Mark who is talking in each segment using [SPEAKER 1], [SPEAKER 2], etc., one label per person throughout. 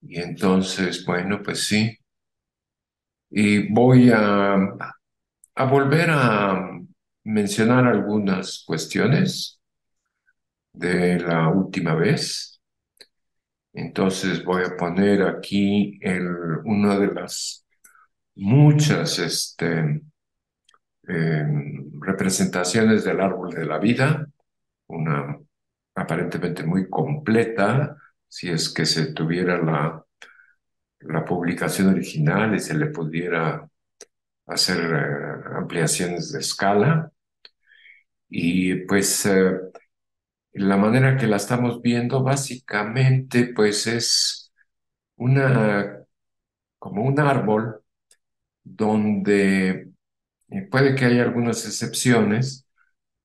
[SPEAKER 1] Y entonces, bueno, pues sí. Y voy a volver a mencionar algunas cuestiones de la última vez. Entonces voy a poner aquí una de las muchas representaciones del árbol de la vida, una aparentemente muy completa, si es que se tuviera la publicación original y se le pudiera hacer ampliaciones de escala. Y pues la manera que la estamos viendo básicamente pues es una, como un árbol donde puede que haya algunas excepciones,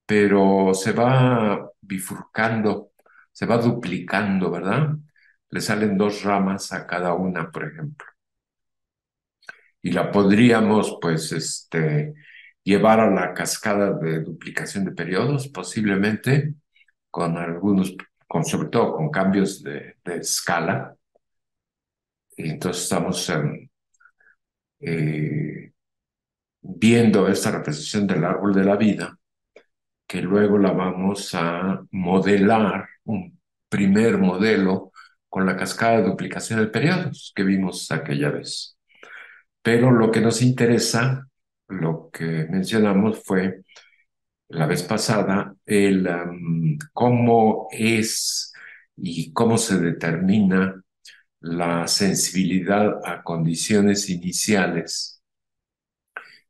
[SPEAKER 1] pero se va bifurcando, se va duplicando, ¿verdad? Le salen dos ramas a cada una, por ejemplo. Y la podríamos, pues, llevar a la cascada de duplicación de periodos, posiblemente, con algunos, sobre todo con cambios de escala. Y entonces estamos eh, viendo esta representación del árbol de la vida, que luego la vamos a modelar, un primer modelo con la cascada de duplicación de periodos que vimos aquella vez. Pero lo que nos interesa, lo que mencionamos fue la vez pasada, cómo es y cómo se determina la sensibilidad a condiciones iniciales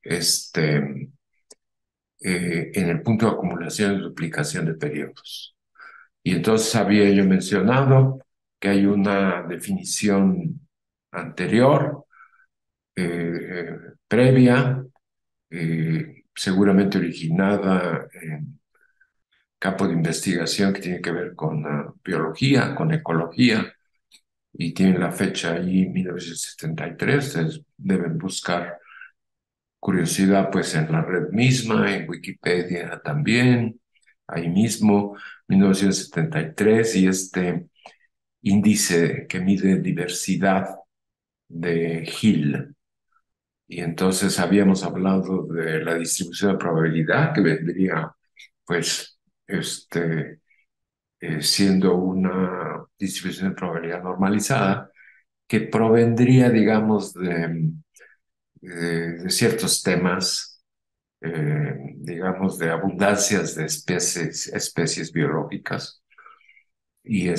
[SPEAKER 1] este, en el punto de acumulación y duplicación de periodos. Y entonces había yo mencionado que hay una definición anterior, previa, seguramente originada en campo de investigación que tiene que ver con biología, con ecología, y tiene la fecha ahí 1973. Ustedes deben buscar curiosidad pues en la red misma, en Wikipedia también, ahí mismo, 1973, y este índice que mide diversidad de Hill. Y entonces habíamos hablado de la distribución de probabilidad que vendría pues siendo una distribución de probabilidad normalizada que provendría, digamos, de ciertos temas, digamos, de abundancias de especies biológicas y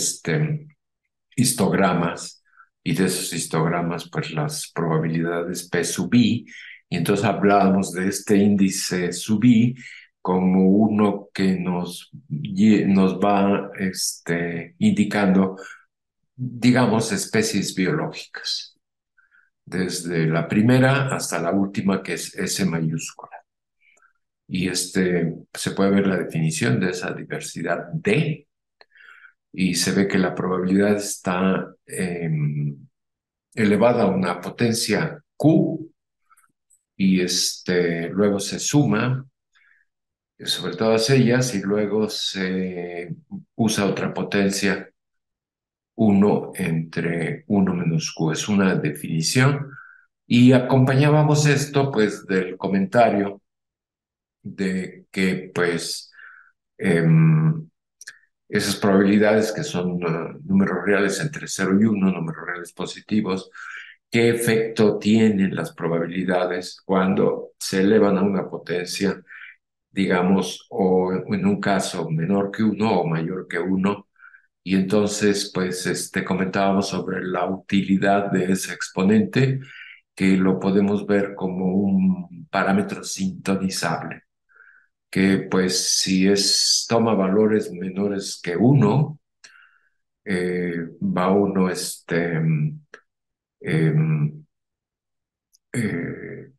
[SPEAKER 1] histogramas, y de esos histogramas, pues las probabilidades P sub i, y entonces hablábamos de este índice sub i como uno que nos va indicando, digamos, especies biológicas, desde la primera hasta la última, que es S mayúscula. Y se puede ver la definición de esa diversidad D, y se ve que la probabilidad está elevada a una potencia Q, y luego se suma sobre todas ellas y luego se usa otra potencia, uno entre uno menos Q. Es una definición, y acompañábamos esto pues del comentario de que pues em, esas probabilidades que son números reales entre 0 y 1, números reales positivos, qué efecto tienen las probabilidades cuando se elevan a una potencia, digamos, o en un caso menor que uno o mayor que uno. Y entonces, pues, comentábamos sobre la utilidad de ese exponente, que lo podemos ver como un parámetro sintonizable, que pues si toma valores menores que uno, va uno em, eh,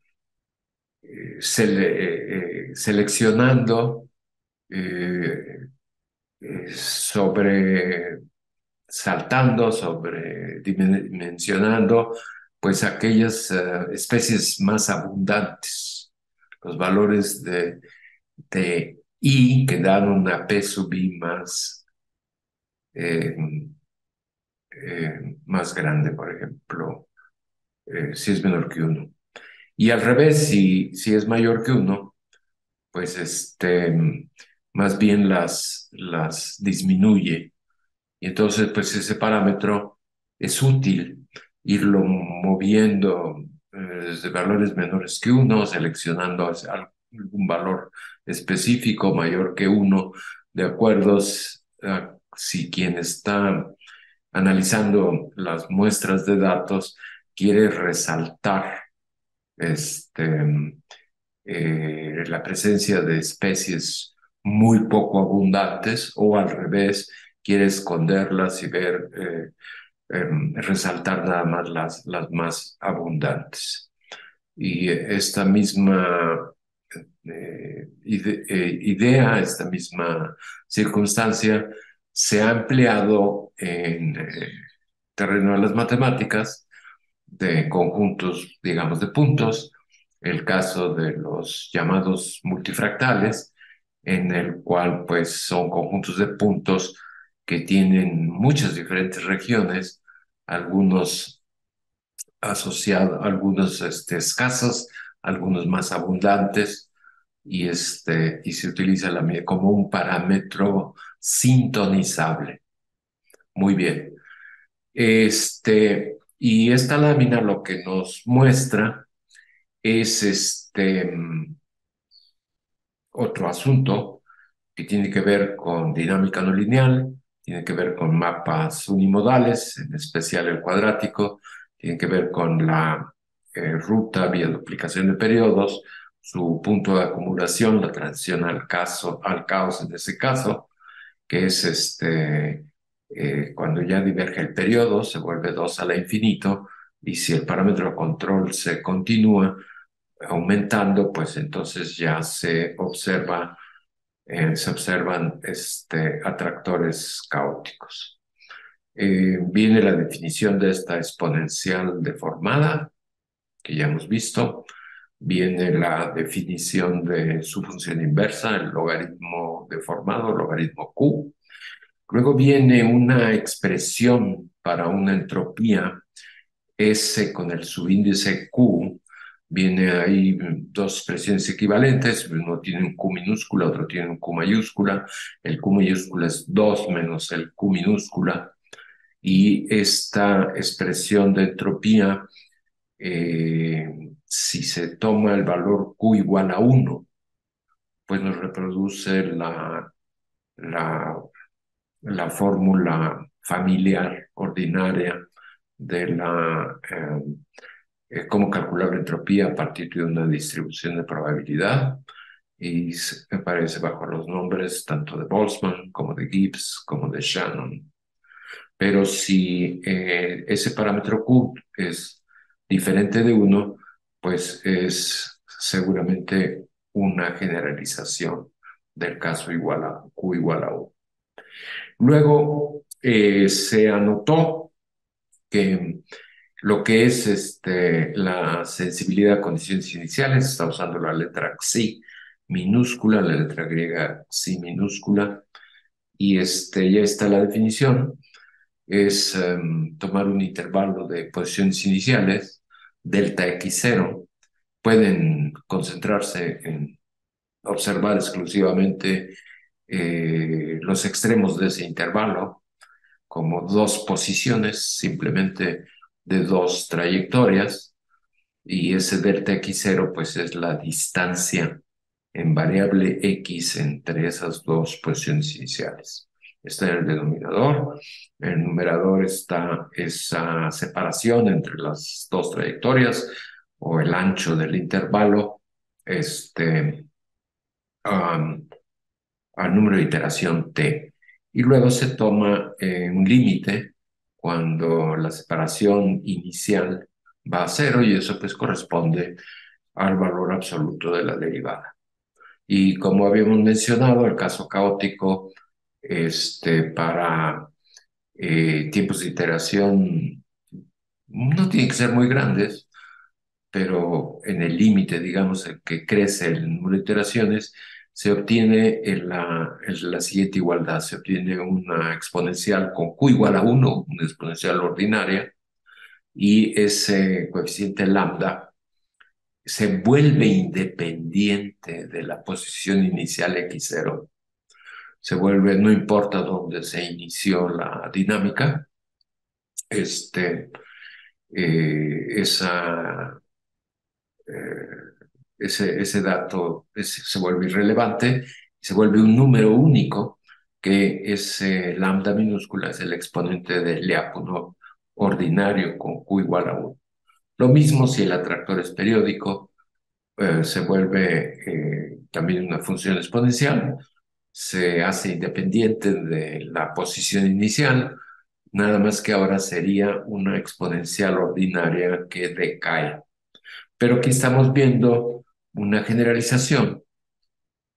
[SPEAKER 1] seleccionando, eh, sobre, saltando, sobre dimensionando, pues aquellas especies más abundantes, los valores de I que dan una P sub I más, eh, más grande, por ejemplo, si es menor que uno. Y al revés, si es mayor que uno, pues más bien las disminuye. Y entonces, pues ese parámetro es útil irlo moviendo desde valores menores que uno, seleccionando algún valor específico mayor que uno, de acuerdo a si quien está analizando las muestras de datos quiere resaltar este, la presencia de especies muy poco abundantes o al revés, quiere esconderlas y ver, resaltar nada más las más abundantes. Y esta misma idea, esta misma circunstancia se ha empleado en terreno de las matemáticas, de conjuntos, digamos, de puntos, el caso de los llamados multifractales, en el cual pues son conjuntos de puntos que tienen muchas diferentes regiones, algunos asociados, algunos escasos, algunos más abundantes, y se utiliza como un parámetro sintonizable. Muy bien. Y esta lámina lo que nos muestra es otro asunto que tiene que ver con dinámica no lineal, tiene que ver con mapas unimodales, en especial el cuadrático, tiene que ver con la ruta vía duplicación de periodos, su punto de acumulación, la transición al caos en ese caso, que es cuando ya diverge el periodo, se vuelve 2 a la infinito, y si el parámetro de control se continúa aumentando, pues entonces ya se observan atractores caóticos. Viene la definición de esta exponencial deformada, que ya hemos visto. Viene la definición de su función inversa, el logaritmo deformado, logaritmo Q. Luego viene una expresión para una entropía S con el subíndice Q. Viene ahí dos expresiones equivalentes, uno tiene un Q minúscula, otro tiene un Q mayúscula. El Q mayúscula es 2 menos el Q minúscula. Y esta expresión de entropía, si se toma el valor Q igual a 1, pues nos reproduce la la fórmula familiar ordinaria de cómo calcular la entropía a partir de una distribución de probabilidad, y me parece bajo los nombres tanto de Boltzmann como de Gibbs como de Shannon. Pero si ese parámetro Q es diferente de uno, pues es seguramente una generalización del caso igual a Q igual a 1. Luego se anotó que lo que es la sensibilidad a condiciones iniciales está usando la letra Xi minúscula, la letra griega Xi minúscula, y ya está la definición. Es tomar un intervalo de posiciones iniciales, delta x0. Pueden concentrarse en observar exclusivamente los extremos de ese intervalo, como dos posiciones simplemente de dos trayectorias, y ese delta x0 pues es la distancia en variable x entre esas dos posiciones iniciales. Está en el denominador. En el numerador está esa separación entre las dos trayectorias o el ancho del intervalo, um, al número de iteración t. Y luego se toma un límite cuando la separación inicial va a cero, y eso pues corresponde al valor absoluto de la derivada. Y como habíamos mencionado, el caso caótico para tiempos de iteración no tienen que ser muy grandes, pero en el límite, digamos, en que crece el número de iteraciones, se obtiene la siguiente igualdad. Se obtiene una exponencial con q igual a 1, una exponencial ordinaria, y ese coeficiente lambda se vuelve independiente de la posición inicial x0. Se vuelve, no importa dónde se inició la dinámica, este, esa ese dato se vuelve irrelevante, se vuelve un número único, que es lambda minúscula, es el exponente del Lyapunov ordinario con q igual a 1. Lo mismo si el atractor es periódico, se vuelve también una función exponencial, se hace independiente de la posición inicial, nada más que ahora sería una exponencial ordinaria que decae. Pero aquí estamos viendo una generalización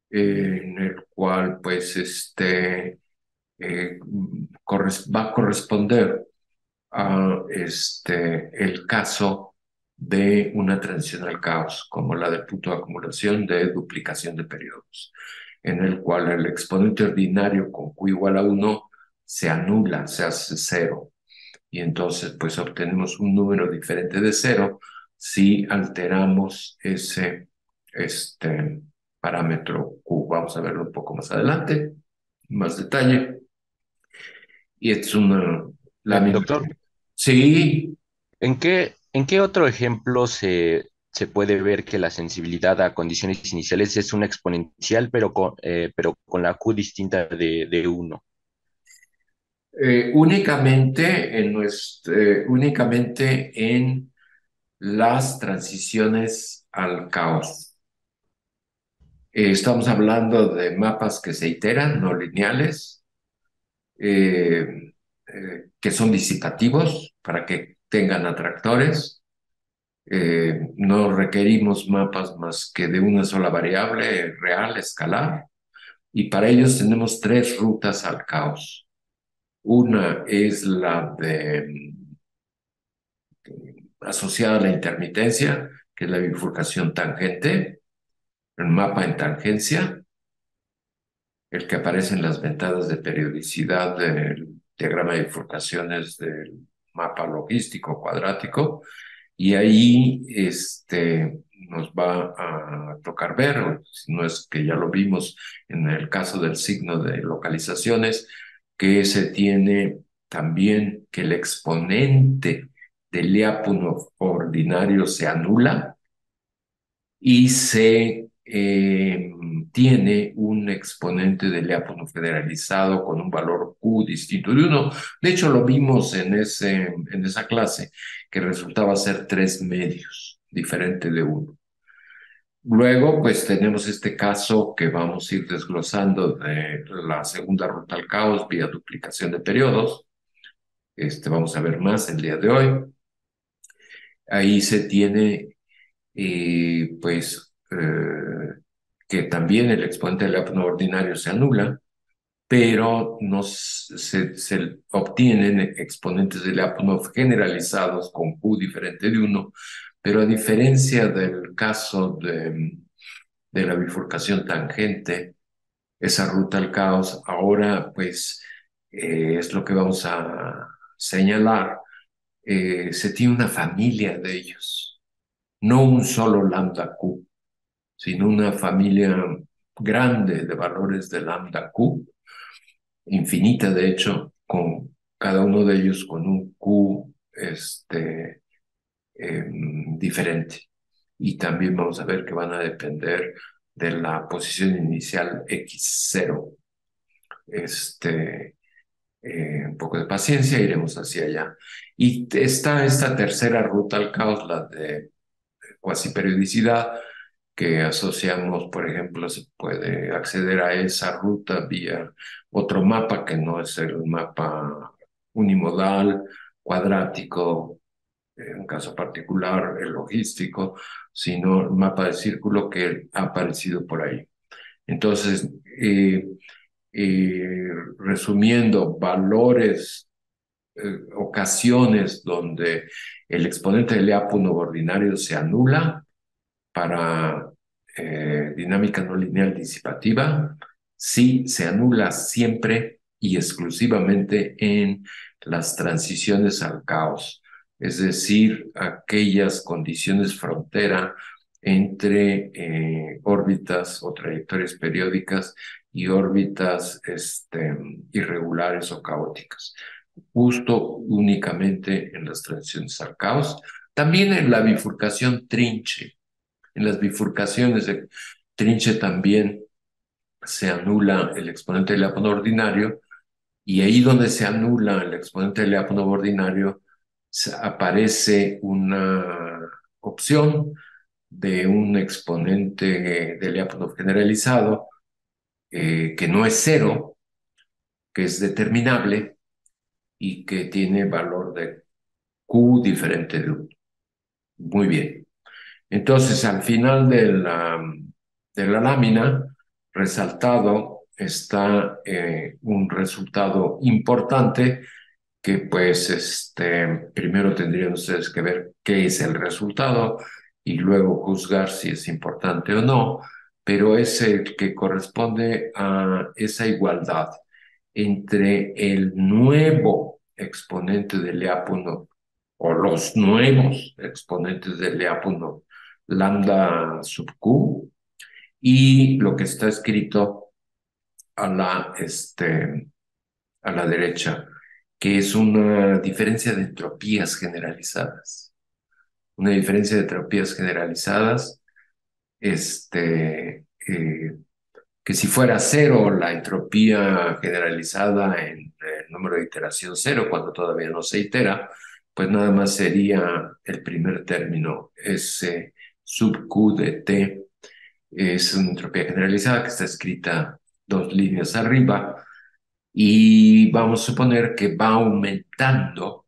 [SPEAKER 1] en el cual pues va a corresponder a el caso de una transición al caos, como la de punto de acumulación de duplicación de periodos, en el cual el exponente ordinario con q igual a 1 se anula, se hace cero, y entonces pues obtenemos un número diferente de cero si alteramos ese parámetro q. Vamos a verlo un poco más adelante, más detalle. Y es la misma.
[SPEAKER 2] Doctor,
[SPEAKER 1] Sí,
[SPEAKER 2] ¿en qué otro ejemplo se puede ver que la sensibilidad a condiciones iniciales es una exponencial, pero con la Q distinta de 1?
[SPEAKER 1] únicamente en las transiciones al caos. Estamos hablando de mapas que se iteran, no lineales, que son disipativos para que tengan atractores. No requerimos mapas más que de una sola variable real, escalar, y para ellos tenemos tres rutas al caos. Una es la asociada a la intermitencia, que es la bifurcación tangente, el mapa en tangencia, el que aparece en las ventanas de periodicidad del diagrama de bifurcaciones del mapa logístico cuadrático, y ahí nos va a tocar ver, o si no es que ya lo vimos en el caso del signo de localizaciones, que se tiene también que el exponente del Lyapunov ordinario se anula y se tiene un exponente de Lyapunov federalizado con un valor Q distinto de 1. De hecho, lo vimos en esa clase, que resultaba ser 3 medios, diferente de 1. Luego, pues tenemos este caso que vamos a ir desglosando de la segunda ruta al caos vía duplicación de periodos. Vamos a ver más el día de hoy. Ahí se tiene que también el exponente del Lyapunov ordinario se anula, pero se obtienen exponentes del Lyapunov generalizados con Q diferente de 1, pero a diferencia del caso de la bifurcación tangente, esa ruta al caos, ahora pues es lo que vamos a señalar, se tiene una familia de ellos, no un solo lambda Q, sino una familia grande de valores de lambda Q, infinita de hecho, con cada uno de ellos con un Q diferente. Y también vamos a ver que van a depender de la posición inicial x0. Un poco de paciencia, iremos hacia allá. Y está esta tercera ruta al caos, la de cuasi periodicidad, que asociamos, por ejemplo, se puede acceder a esa ruta vía otro mapa que no es el mapa unimodal, cuadrático, en un caso particular el logístico, sino el mapa de círculo que ha aparecido por ahí. Entonces, resumiendo, valores, ocasiones donde el exponente del Lyapunov ordinario se anula para dinámica no lineal disipativa, sí se anula siempre y exclusivamente en las transiciones al caos, es decir, aquellas condiciones frontera entre órbitas o trayectorias periódicas y órbitas irregulares o caóticas, justo únicamente en las transiciones al caos. También en la bifurcación trinche. En las bifurcaciones de trinche también se anula el exponente del Lyapunov ordinario, y ahí donde se anula el exponente del Lyapunov ordinario aparece una opción de un exponente del Lyapunov generalizado, que no es cero, que es determinable y que tiene valor de Q diferente de 1. Muy bien. Entonces, al final de la lámina, resaltado está un resultado importante que pues primero tendrían ustedes que ver qué es el resultado y luego juzgar si es importante o no, pero es el que corresponde a esa igualdad entre el nuevo exponente de Lyapunov o los nuevos exponentes de Lyapunov lambda sub q y lo que está escrito a a la derecha, que es una diferencia de entropías generalizadas. Una diferencia de entropías generalizadas, que si fuera cero la entropía generalizada en el número de iteración cero, cuando todavía no se itera, pues nada más sería el primer término, S sub Q de T, es una entropía generalizada que está escrita dos líneas arriba, y vamos a suponer que va aumentando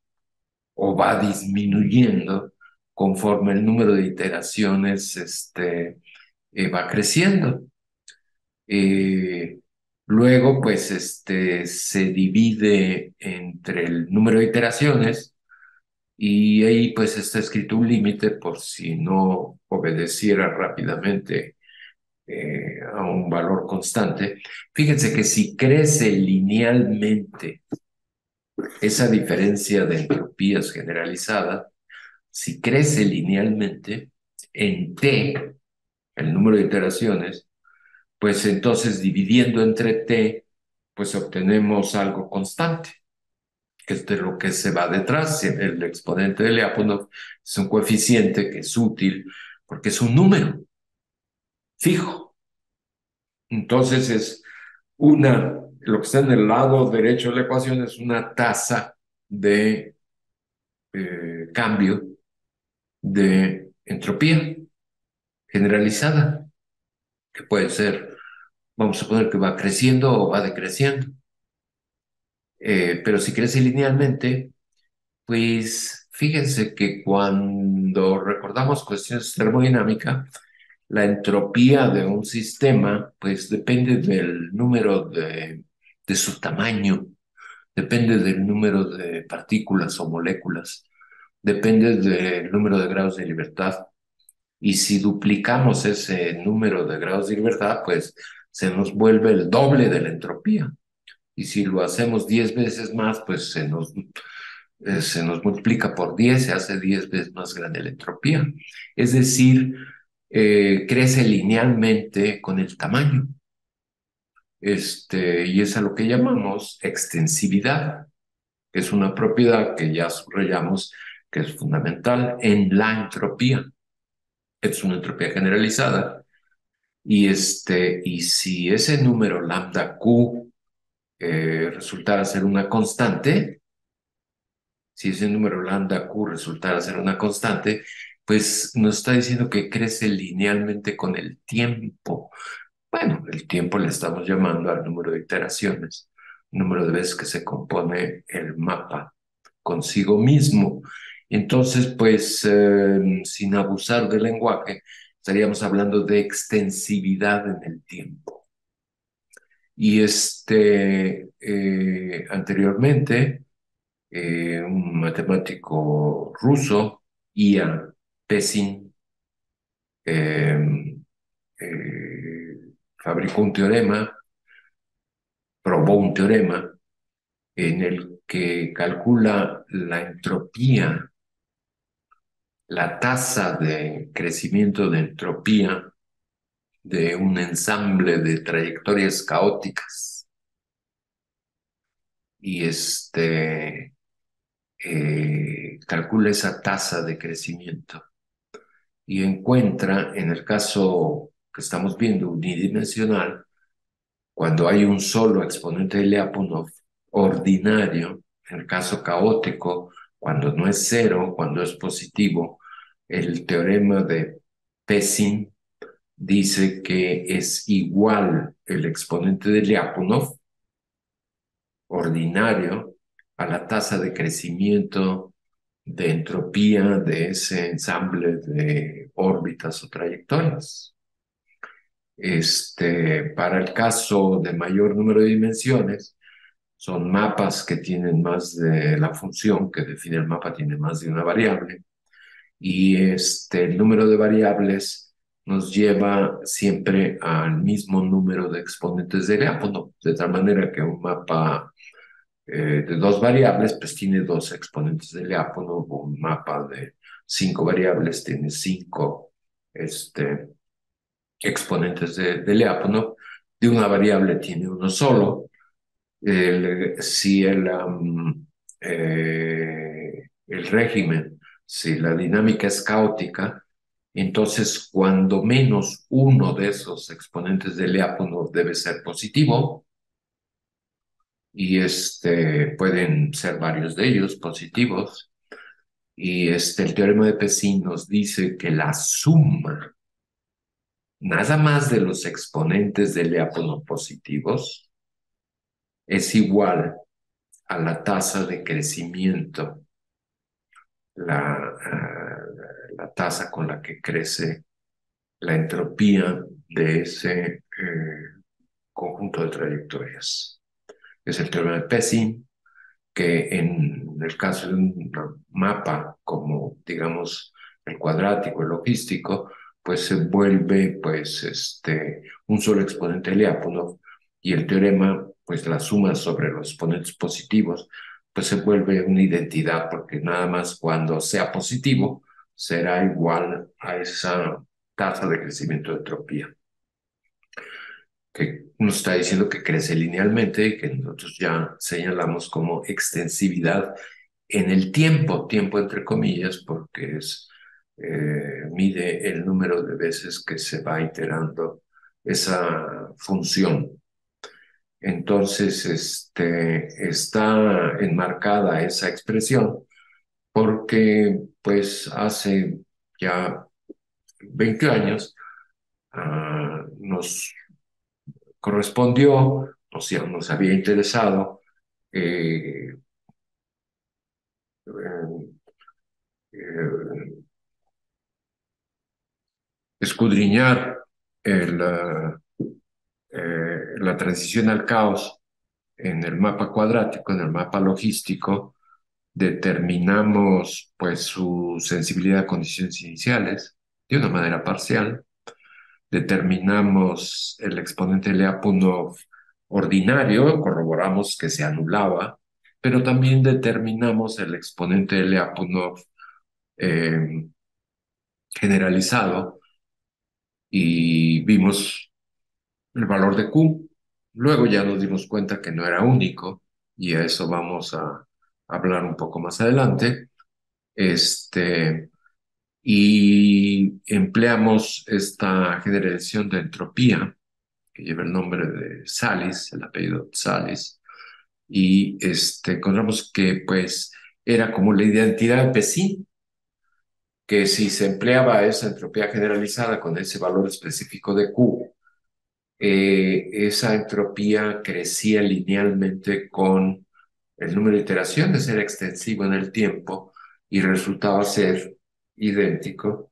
[SPEAKER 1] o va disminuyendo conforme el número de iteraciones va creciendo. Eh, Luego, pues, se divide entre el número de iteraciones y ahí, pues, está escrito un límite por si no obedeciera rápidamente a un valor constante. Fíjense que si crece linealmente esa diferencia de entropías generalizada, si crece linealmente en T, el número de iteraciones, pues entonces dividiendo entre T, pues obtenemos algo constante, que es de lo que se va detrás. El exponente de Lyapunov es un coeficiente que es útil porque es un número fijo. Entonces lo que está en el lado derecho de la ecuación es una tasa de cambio de entropía generalizada, que puede ser, vamos a suponer que va creciendo o va decreciendo. Pero si crece linealmente, pues fíjense que cuando recordamos cuestiones de termodinámica, la entropía de un sistema, pues depende del número de su tamaño, depende del número de partículas o moléculas, depende del número de grados de libertad. Y si duplicamos ese número de grados de libertad, pues se nos vuelve el doble de la entropía. Y si lo hacemos 10 veces más, pues se nos multiplica por 10, se hace 10 veces más grande la entropía. Es decir, crece linealmente con el tamaño. Y es a lo que llamamos extensividad, que es una propiedad que ya subrayamos que es fundamental en la entropía. Es una entropía generalizada. Y si ese número lambda Q resultara ser una constante, si ese número lambda Q resultara ser una constante, pues nos está diciendo que crece linealmente con el tiempo. Bueno, el tiempo le estamos llamando al número de iteraciones, número de veces que se compone el mapa consigo mismo. Entonces, pues, sin abusar del lenguaje, estaríamos hablando de extensividad en el tiempo. Y anteriormente, un matemático ruso, Ian Pesin, eh, fabricó un teorema, probó un teorema en el que calcula la entropía, la tasa de crecimiento de entropía de un ensamble de trayectorias caóticas. Y calcula esa tasa de crecimiento y encuentra, en el caso que estamos viendo, unidimensional, cuando hay un solo exponente de Lyapunov ordinario, en el caso caótico, cuando no es cero, cuando es positivo, el teorema de Pessin dice que es igual el exponente de Lyapunov ordinario a la tasa de crecimiento de entropía de ese ensamble de órbitas o trayectorias. Para el caso de mayor número de dimensiones, son mapas que tienen más de la función que define el mapa, tiene más de una variable, y el número de variables nos lleva siempre al mismo número de exponentes de Lyapunov, de tal manera que un mapa de dos variables, pues tiene dos exponentes de Lyapunov, o un mapa de cinco variables tiene cinco exponentes de Lyapunov, de una variable tiene uno solo. Si el régimen, si la dinámica es caótica, entonces cuando menos uno de esos exponentes de Lyapunov debe ser positivo, y pueden ser varios de ellos positivos. Y el teorema de Pessin nos dice que la suma nada más de los exponentes de Lyapunov positivos es igual a la tasa de crecimiento, la tasa con la que crece la entropía de ese conjunto de trayectorias. Es el teorema de Pessin, que en el caso de un mapa como, digamos, el cuadrático, el logístico, pues se vuelve pues, un solo exponente de Lyapunov, y el teorema, pues la suma sobre los exponentes positivos, pues se vuelve una identidad, porque nada más cuando sea positivo será igual a esa tasa de crecimiento de entropía, que nos está diciendo que crece linealmente y que nosotros ya señalamos como extensividad en el tiempo, tiempo entre comillas, porque mide el número de veces que se va iterando esa función. Entonces, está enmarcada esa expresión porque, pues, hace ya 20 años nos correspondió, o sea, nos había interesado eh, eh, escudriñar la transición al caos en el mapa cuadrático, en el mapa logístico. Determinamos pues su sensibilidad a condiciones iniciales de una manera parcial. Determinamos el exponente Lyapunov ordinario, corroboramos que se anulaba, pero también determinamos el exponente Lyapunov eh, generalizado, y vimos el valor de Q. Luego ya nos dimos cuenta que no era único, y a eso vamos a hablar un poco más adelante. Y empleamos esta generación de entropía que lleva el nombre de Salis, el apellido Salis, y encontramos que pues era como la identidad de Pessin, que si se empleaba esa entropía generalizada con ese valor específico de Q, esa entropía crecía linealmente con el número de iteraciones, era extensivo en el tiempo y resultaba ser idéntico,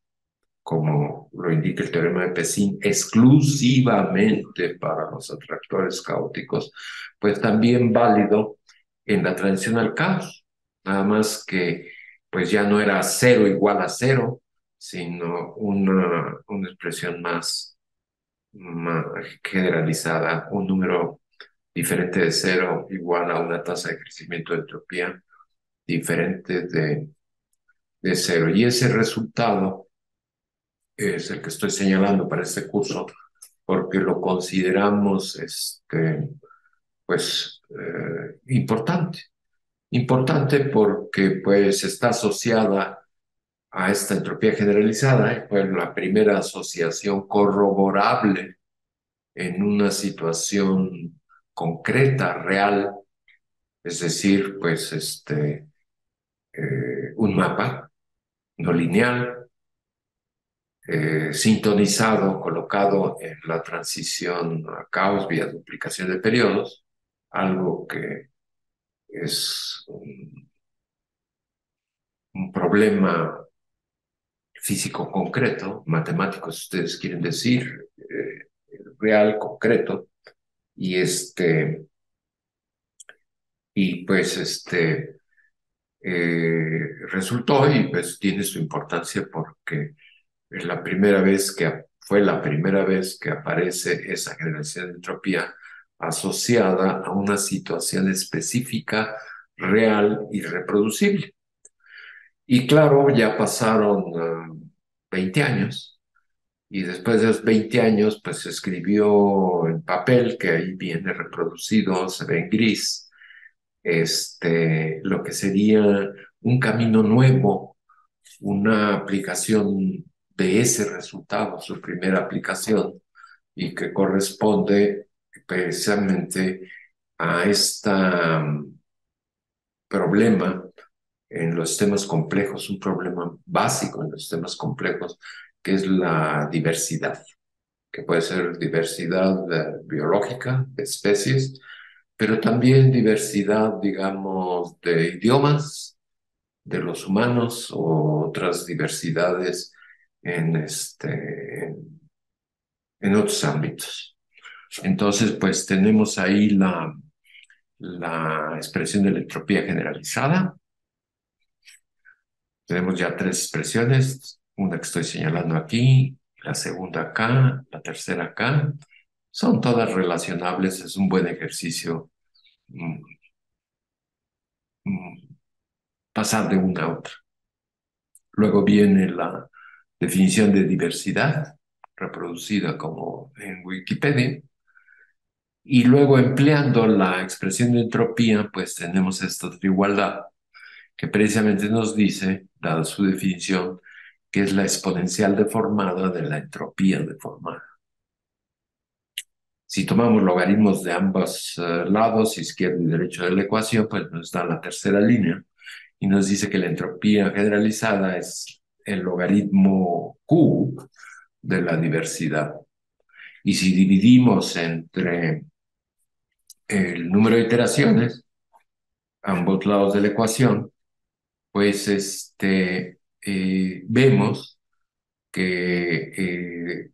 [SPEAKER 1] como lo indica el teorema de Pessin, exclusivamente para los atractores caóticos, pues también válido en la transición al caos, nada más que pues ya no era cero igual a cero, sino una expresión más generalizada, un número diferente de cero igual a una tasa de crecimiento de entropía diferente de cero. Y ese resultado es el que estoy señalando para este curso porque lo consideramos pues, importante. Importante porque pues, está asociada a esta entropía generalizada y fue la primera asociación corroborable en una situación concreta, real, es decir, pues un mapa no lineal, sintonizado, colocado en la transición a caos vía duplicación de periodos, algo que es un problema físico concreto, matemático, si ustedes quieren decir, real, concreto, y y pues resultó y pues tiene su importancia porque es la primera vez fue la primera vez que aparece esa generación de entropía asociada a una situación específica, real y reproducible. Y claro, ya pasaron 20 años y después de esos 20 años, pues se escribió en papel, que ahí viene reproducido, se ve en gris, lo que sería un camino nuevo, una aplicación de ese resultado, su primera aplicación, y que corresponde precisamente a este problema en los sistemas complejos, un problema básico en los sistemas complejos, que es la diversidad, que puede ser diversidad biológica de especies, pero también diversidad, digamos, de idiomas de los humanos o otras diversidades en, en otros ámbitos. Entonces, pues tenemos ahí la expresión de la entropía generalizada. Tenemos ya tres expresiones, una que estoy señalando aquí, la segunda acá, la tercera acá. Son todas relacionables, es un buen ejercicio mm, mm, pasar de una a otra. Luego viene la definición de diversidad, reproducida como en Wikipedia. Y luego empleando la expresión de entropía, pues tenemos esta otra igualdad que precisamente nos dice, dada su definición, que es la exponencial deformada de la entropía deformada. Si tomamos logaritmos de ambos lados, izquierdo y derecho de la ecuación, pues nos da la tercera línea y nos dice que la entropía generalizada es el logaritmo Q de la diversidad. Y si dividimos entre el número de iteraciones, ambos lados de la ecuación, pues vemos que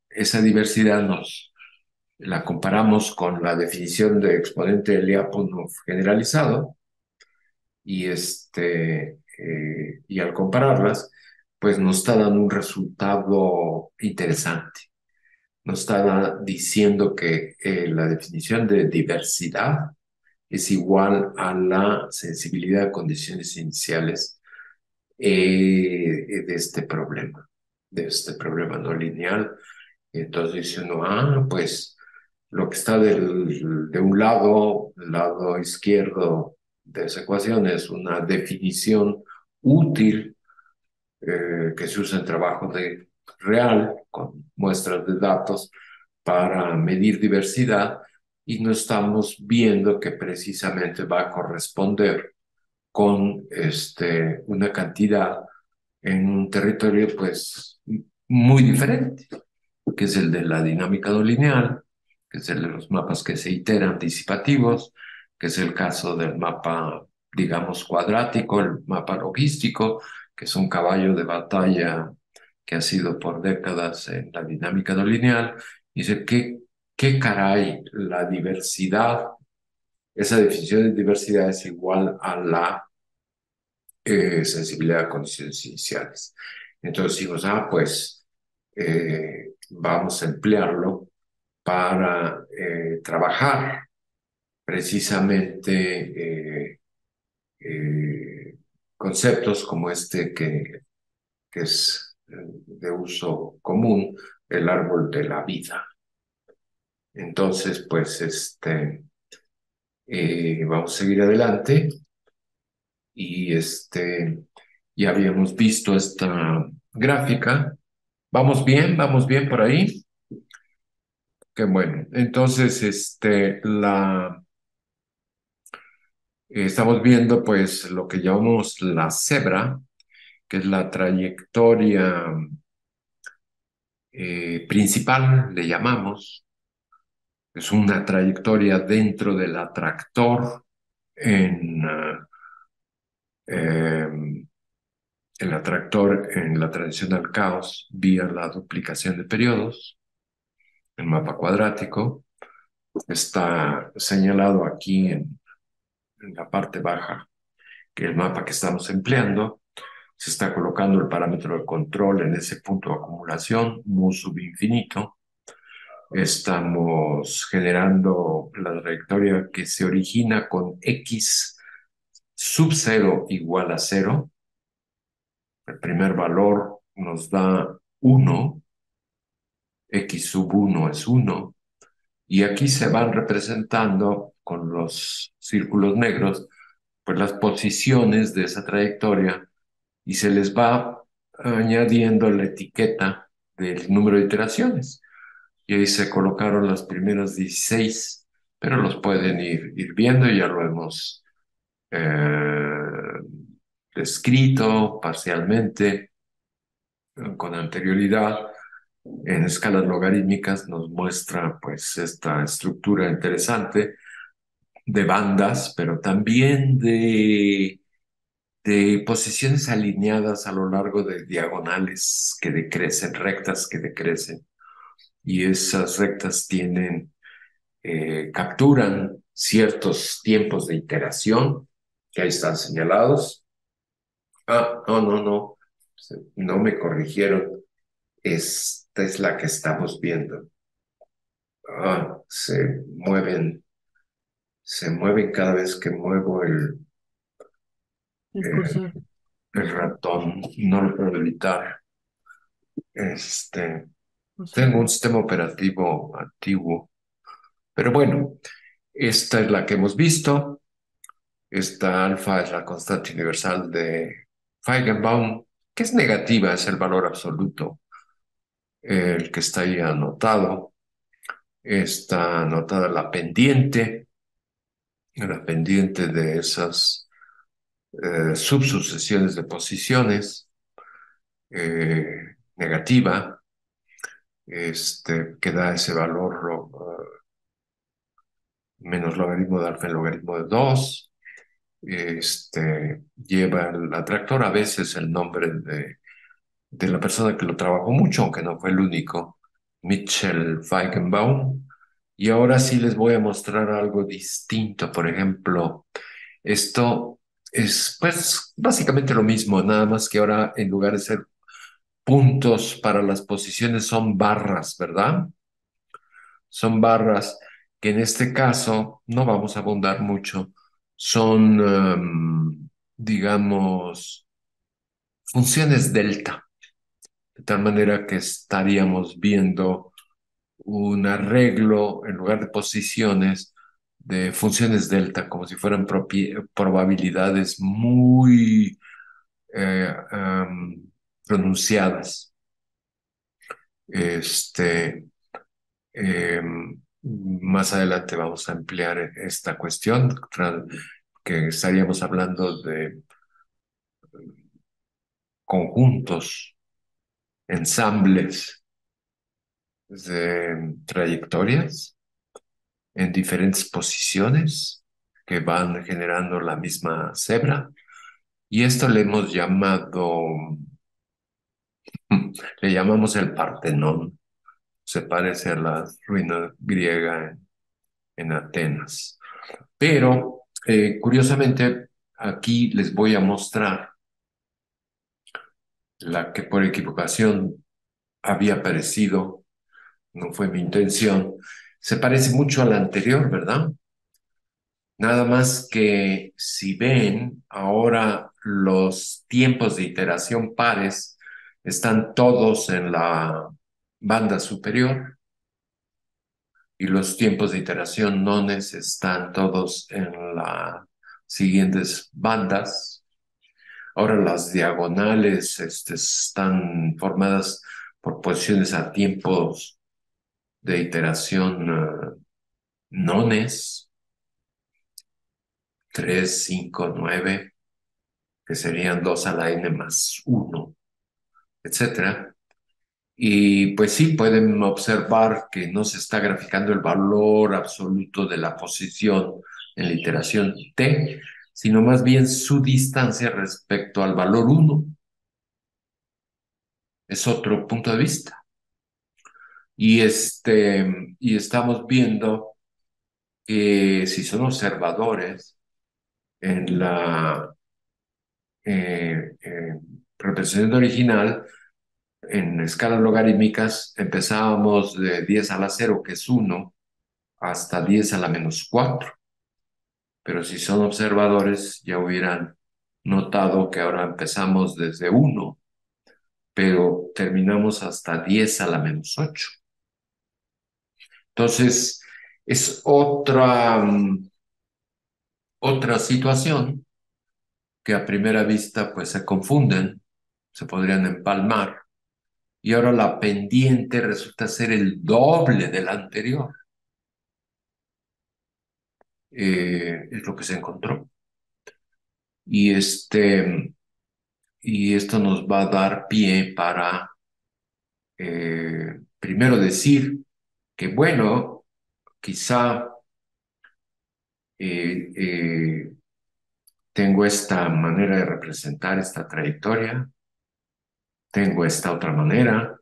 [SPEAKER 1] esa diversidad la comparamos con la definición de exponente de Lyapunov generalizado y, y al compararlas, pues nos está dando un resultado interesante. Nos está diciendo que la definición de diversidad es igual a la sensibilidad a condiciones iniciales de este problema no lineal. Entonces dice uno, pues lo que está de un lado, el lado izquierdo de esa ecuación es una definición útil que se usa en trabajo real, con muestras de datos para medir diversidad, y no estamos viendo que precisamente va a corresponder con una cantidad en un territorio pues muy diferente, que es el de la dinámica no lineal, que es el de los mapas que se iteran anticipativos, que es el caso del mapa, digamos, cuadrático, el mapa logístico, que es un caballo de batalla que ha sido por décadas en la dinámica no lineal. Dice, ¿qué caray? La diversidad, esa definición de diversidad es igual a la sensibilidad a condiciones iniciales. Entonces decimos, pues vamos a emplearlo para trabajar precisamente conceptos como este que es de uso común, el árbol de la vida. Entonces, pues, vamos a seguir adelante y ya habíamos visto esta gráfica. Vamos bien por ahí. Qué bueno. Entonces, estamos viendo pues lo que llamamos la cebra, que es la trayectoria principal, le llamamos. Es una trayectoria dentro del atractor en, eh, el atractor en la tradicional caos vía la duplicación de periodos, el mapa cuadrático. Está señalado aquí en la parte baja que el mapa que estamos empleando. Se está colocando el parámetro de control en ese punto de acumulación, mu subinfinito. Estamos generando la trayectoria que se origina con x sub 0 igual a 0. El primer valor nos da 1, x sub 1 es 1, y aquí se van representando con los círculos negros, pues las posiciones de esa trayectoria y se les va añadiendo la etiqueta del número de iteraciones. Y ahí se colocaron las primeras 16, pero los pueden ir viendo, ya lo hemos eh, descrito parcialmente con anterioridad. En escalas logarítmicas nos muestra pues esta estructura interesante de bandas, pero también de posiciones alineadas a lo largo de diagonales que decrecen, rectas que decrecen. Y esas rectas capturan ciertos tiempos de iteración que ahí están señalados. No, no me corrigieron. Esta es la que estamos viendo. Se mueven cada vez que muevo
[SPEAKER 3] El
[SPEAKER 1] eh,
[SPEAKER 3] cursor.
[SPEAKER 1] el ratón. No lo puedo evitar. Este,
[SPEAKER 3] Cursor.
[SPEAKER 1] Tengo un sistema operativo antiguo, pero bueno, esta es la que hemos visto. Esta alfa es la constante universal de Feigenbaum, que es negativa, es el valor absoluto, el que está ahí anotado. Está anotada la pendiente de esas subsucesiones de posiciones, negativa, que da ese valor menos logaritmo de alfa en logaritmo de 2. Lleva el atractor a veces el nombre de la persona que lo trabajó mucho, aunque no fue el único, Mitchell Feigenbaum. Y ahora sí les voy a mostrar algo distinto. Por ejemplo, esto es pues básicamente lo mismo, nada más que ahora en lugar de ser puntos para las posiciones son barras, ¿verdad? Son barras que en este caso no vamos a abundar mucho. Son, digamos, funciones delta, de tal manera que estaríamos viendo un arreglo en lugar de posiciones de funciones delta, como si fueran probabilidades muy pronunciadas. Este, Más adelante vamos a emplear esta cuestión, que estaríamos hablando de conjuntos, ensambles de trayectorias en diferentes posiciones que van generando la misma cebra. Y esto le hemos llamado, le llamamos el Partenón. Se parece a la ruina griega en Atenas. Pero, curiosamente, aquí les voy a mostrar la que por equivocación había aparecido no fue mi intención. Se parece mucho a la anterior, ¿verdad? Nada más que si ven, ahora los tiempos de iteración pares están todos en la banda superior y los tiempos de iteración nones están todos en las siguientes bandas. Ahora las diagonales están formadas por posiciones a tiempos de iteración nones, 3, 5, 9, que serían 2 a la n más uno, etcétera. Y pues sí, pueden observar que no se está graficando el valor absoluto de la posición en la iteración t, sino más bien su distancia respecto al valor uno. Es otro punto de vista. Y estamos viendo que si son observadores en la representación original, en escalas logarítmicas, empezábamos de 10 a la cero, que es uno, hasta 10 a la menos 4. Pero si son observadores, ya hubieran notado que ahora empezamos desde uno, pero terminamos hasta 10 a la menos 8. Entonces, es otra situación que a primera vista pues se confunden, se podrían empalmar, y ahora la pendiente resulta ser el doble de la anterior. Es lo que se encontró. Y, y esto nos va a dar pie para primero decir que, bueno, quizá eh, eh, tengo esta manera de representar esta trayectoria, tengo esta otra manera,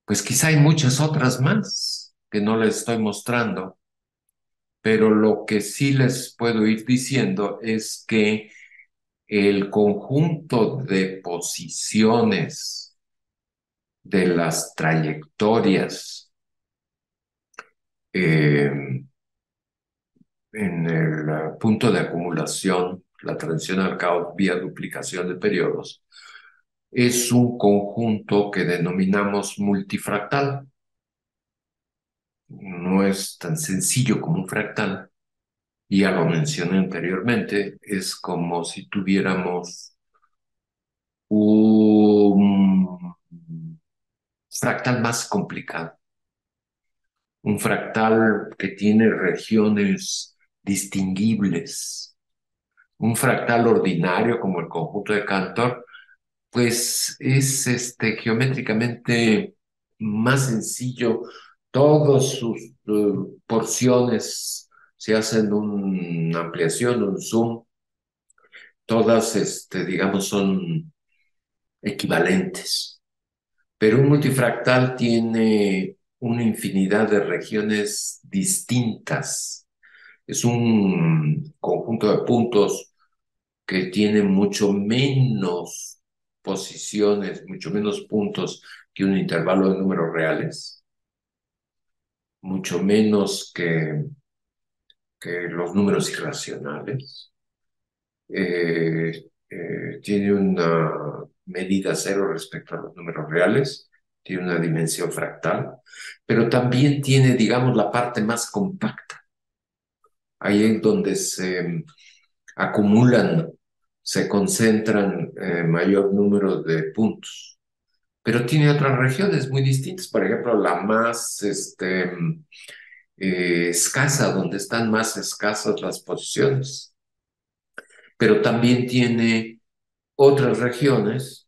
[SPEAKER 1] pues quizá hay muchas otras más que no les estoy mostrando, pero lo que sí les puedo ir diciendo es que el conjunto de posiciones de las trayectorias eh, en el punto de acumulación, la transición al caos vía duplicación de periodos, es un conjunto que denominamos multifractal. No es tan sencillo como un fractal. Ya lo mencioné anteriormente, es como si tuviéramos un fractal más complicado, un fractal que tiene regiones distinguibles. Un fractal ordinario como el conjunto de Cantor, pues es geométricamente más sencillo. Todas sus porciones se hacen una ampliación, un zoom, todas, digamos, son equivalentes. Pero un multifractal tiene una infinidad de regiones distintas. Es un conjunto de puntos que tiene mucho menos posiciones, mucho menos puntos que un intervalo de números reales, mucho menos que los números irracionales. Tiene una medida cero respecto a los números reales, tiene una dimensión fractal, pero también tiene, digamos, la parte más compacta. Ahí es donde se acumulan, se concentran mayor número de puntos. Pero tiene otras regiones muy distintas, por ejemplo, la más escasa, donde están más escasas las posiciones. Pero también tiene otras regiones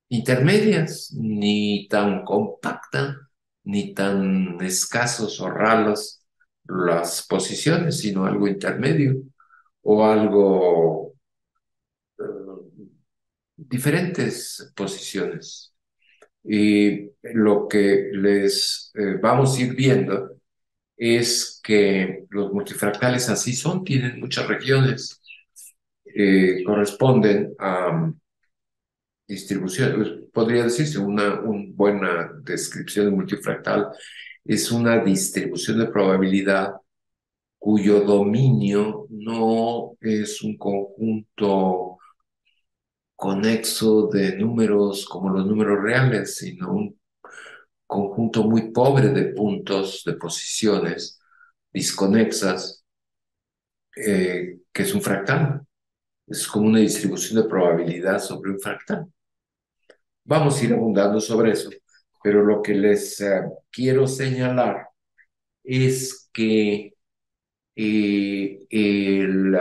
[SPEAKER 1] intermedias, ni tan compacta, ni tan escasos o raros las posiciones, sino algo intermedio o algo diferentes posiciones. Y lo que les vamos a ir viendo es que los multifractales así son, tienen muchas regiones, corresponden a distribución, podría decirse una buena descripción de multifractal es una distribución de probabilidad cuyo dominio no es un conjunto conexo de números como los números reales, sino un conjunto muy pobre de puntos, de posiciones disconexas, que es un fractal. Es como una distribución de probabilidad sobre un fractal. Vamos a ir abundando sobre eso, pero lo que les quiero señalar es que el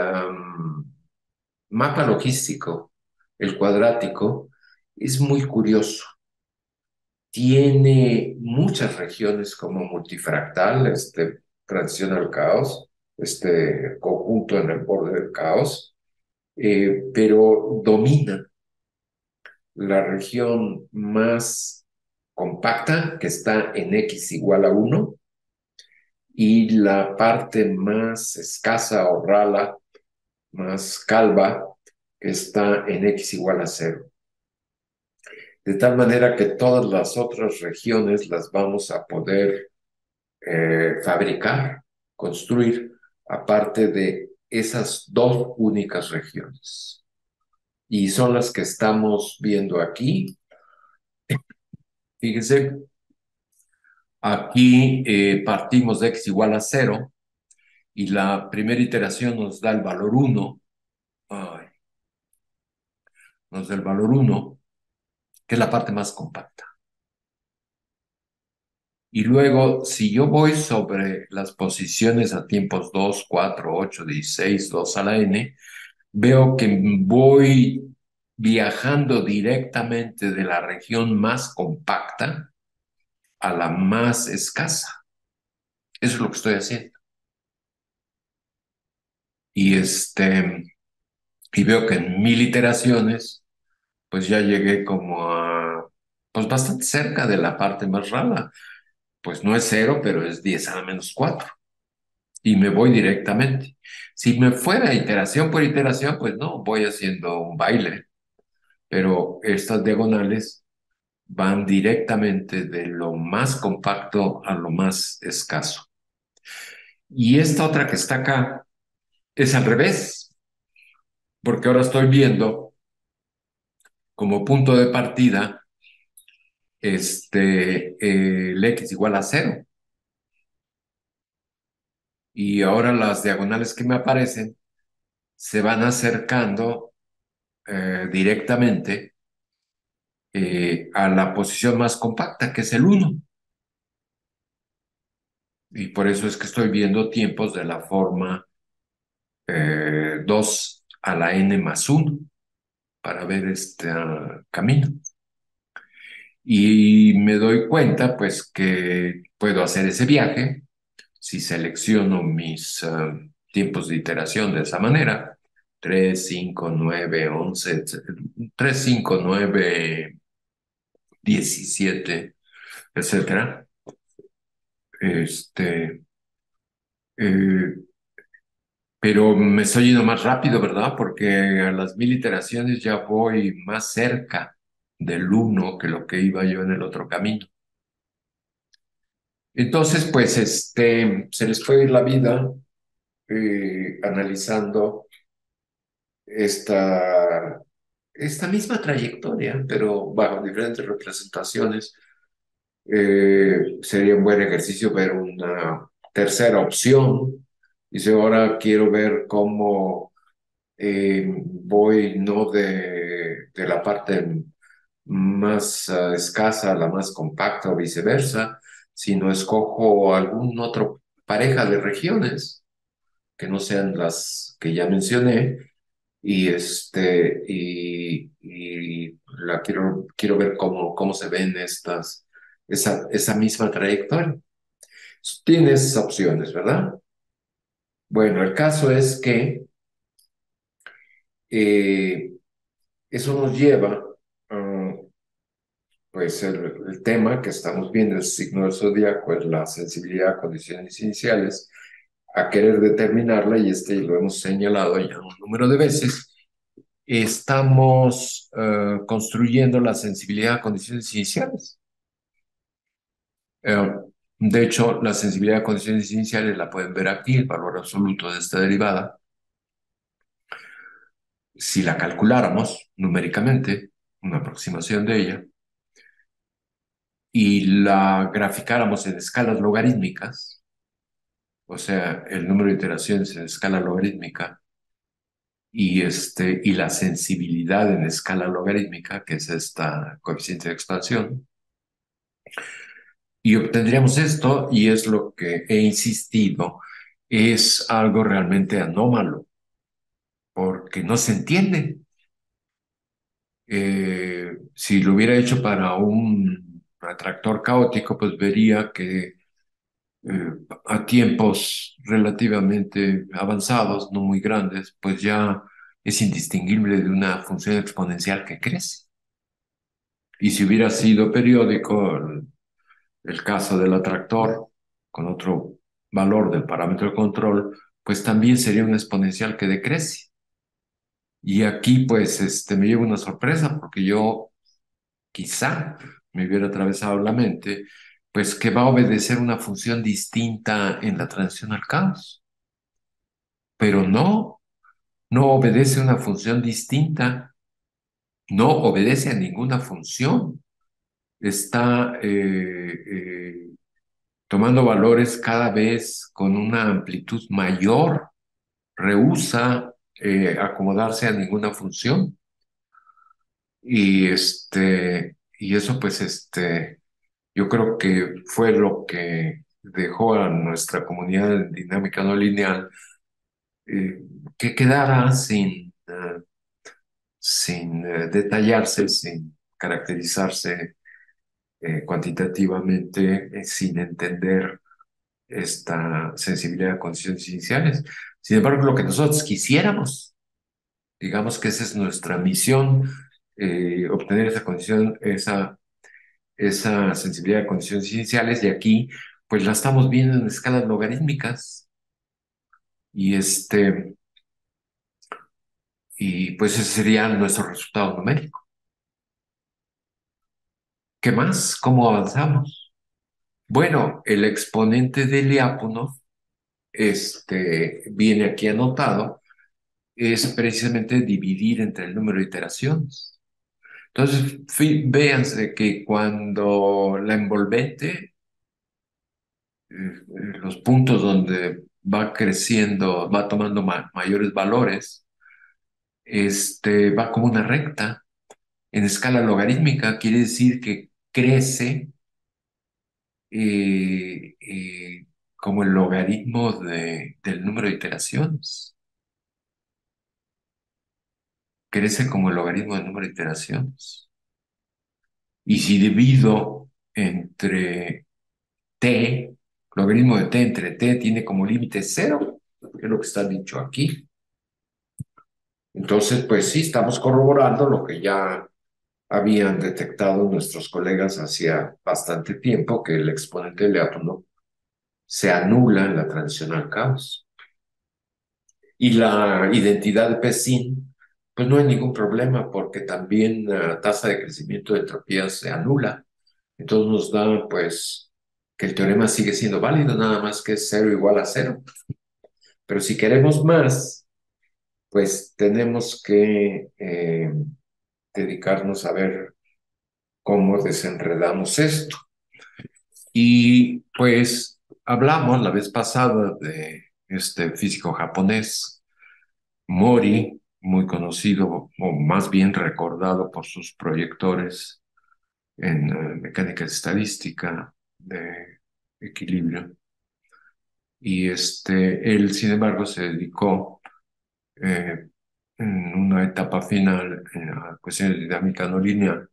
[SPEAKER 1] mapa logístico, el cuadrático, es muy curioso. Tiene muchas regiones como multifractal, transición al caos, este conjunto en el borde del caos, pero domina la región más compacta, que está en x igual a 1, y la parte más escasa o rala, más calva, que está en x igual a 0. De tal manera que todas las otras regiones las vamos a poder fabricar, construir, aparte de esas dos únicas regiones. Y son las que estamos viendo aquí. Fíjense, aquí partimos de x igual a 0 y la primera iteración nos da el valor 1. Ay, nos da el valor 1, que es la parte más compacta. Y luego, si yo voy sobre las posiciones a tiempos 2, 4, 8, 16, 2 a la n, veo que voy viajando directamente de la región más compacta a la más escasa. Eso es lo que estoy haciendo. Y, y veo que en 1000 iteraciones, pues ya llegué como a, pues bastante cerca de la parte más rala. Pues no es 0, pero es 10 a la menos 4. Y me voy directamente. Si me fuera iteración por iteración, pues no, voy haciendo un baile. Pero estas diagonales van directamente de lo más compacto a lo más escaso. Y esta otra que está acá es al revés, porque ahora estoy viendo como punto de partida el x igual a 0. Y ahora las diagonales que me aparecen se van acercando directamente a la posición más compacta, que es el 1. Y por eso es que estoy viendo tiempos de la forma 2 a la n más 1 para ver este camino. Y me doy cuenta, pues, que puedo hacer ese viaje si selecciono mis tiempos de iteración de esa manera: 3, 5, 9, 11, 3, 5, 9, 17, etcétera. Este, eh, pero me estoy yendo más rápido, ¿verdad? Porque a las 1000 iteraciones ya voy más cerca del 1 que lo que iba yo en el otro camino. Entonces, pues, se les puede ir la vida analizando esta, esta misma trayectoria, pero bajo diferentes representaciones. Sería un buen ejercicio ver una tercera opción. Dice, ahora quiero ver cómo voy no de la parte más escasa a la más compacta o viceversa, sino escojo algún otro pareja de regiones que no sean las que ya mencioné y quiero ver cómo se ven esa misma trayectoria. Tienes opciones, ¿verdad? Bueno, el caso es que eh, eso nos lleva, a, pues el tema que estamos viendo, el signo del zodiaco, es la sensibilidad a condiciones iniciales, a querer determinarla, y lo hemos señalado ya un número de veces. Estamos construyendo la sensibilidad a condiciones iniciales. De hecho, la sensibilidad a condiciones iniciales la pueden ver aquí, el valor absoluto de esta derivada. Si la calculáramos numéricamente, una aproximación de ella, y la graficáramos en escalas logarítmicas, o sea, el número de iteraciones en escala logarítmica y la sensibilidad en escala logarítmica, que es esta coeficiente de expansión, y obtendríamos esto, y es lo que he insistido, es algo realmente anómalo, porque no se entiende. Si lo hubiera hecho para un atractor caótico, pues vería que eh, a tiempos relativamente avanzados, no muy grandes, pues ya es indistinguible de una función exponencial que crece. Y si hubiera sido periódico, el caso del atractor con otro valor del parámetro de control, pues también sería una exponencial que decrece. Y aquí pues me lleva una sorpresa porque yo quizá me hubiera atravesado la mente, pues que va a obedecer una función distinta en la transición al caos. Pero no, no obedece una función distinta, no obedece a ninguna función. Está tomando valores cada vez con una amplitud mayor, rehúsa acomodarse a ninguna función. Y eso pues yo creo que fue lo que dejó a nuestra comunidad en dinámica no lineal eh, que quedara sin detallarse, sin caracterizarse cuantitativamente, sin entender esta sensibilidad a condiciones iniciales. Sin embargo, lo que nosotros quisiéramos, digamos que esa es nuestra misión, obtener esa condición, esa sensibilidad a condiciones iniciales, y aquí pues la estamos viendo en escalas logarítmicas y y pues ese sería nuestro resultado numérico. ¿Qué más? ¿Cómo avanzamos? Bueno, el exponente de Lyapunov, viene aquí anotado, es precisamente dividir entre el número de iteraciones. Entonces, véanse que cuando la envolvente, los puntos donde va creciendo, va tomando mayores valores, va como una recta en escala logarítmica, quiere decir que crece como el logaritmo del número de iteraciones. Crece como el logaritmo del número de iteraciones. Y si divido entre t, logaritmo de t entre t tiene como límite cero, que es lo que está dicho aquí. Entonces, pues sí, estamos corroborando lo que ya habían detectado nuestros colegas hacía bastante tiempo, que el exponente de Lyapunov se anula en la transición al caos. Y la identidad de Pessin, pues no hay ningún problema porque también la tasa de crecimiento de entropía se anula. Entonces nos da pues que el teorema sigue siendo válido, nada más que es cero igual a cero. Pero si queremos más, pues tenemos que dedicarnos a ver cómo desenredamos esto. Y pues hablamos la vez pasada de este físico japonés, Mori, muy conocido o más bien recordado por sus proyectores en mecánica estadística de equilibrio. Y él, sin embargo, se dedicó eh, en una etapa final a cuestiones de dinámica no lineal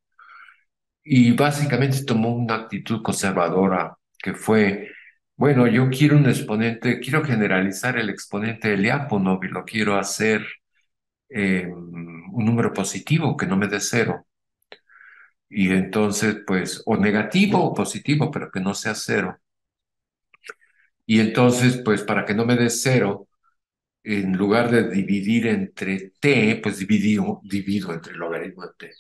[SPEAKER 1] y básicamente tomó una actitud conservadora que fue, bueno, yo quiero un exponente, quiero generalizar el exponente de Lyapunov y lo quiero hacer un número positivo que no me dé cero. Y entonces, pues, o negativo o positivo, pero que no sea cero. Y entonces, pues, para que no me dé cero, en lugar de dividir entre t, pues divido entre el logaritmo de t.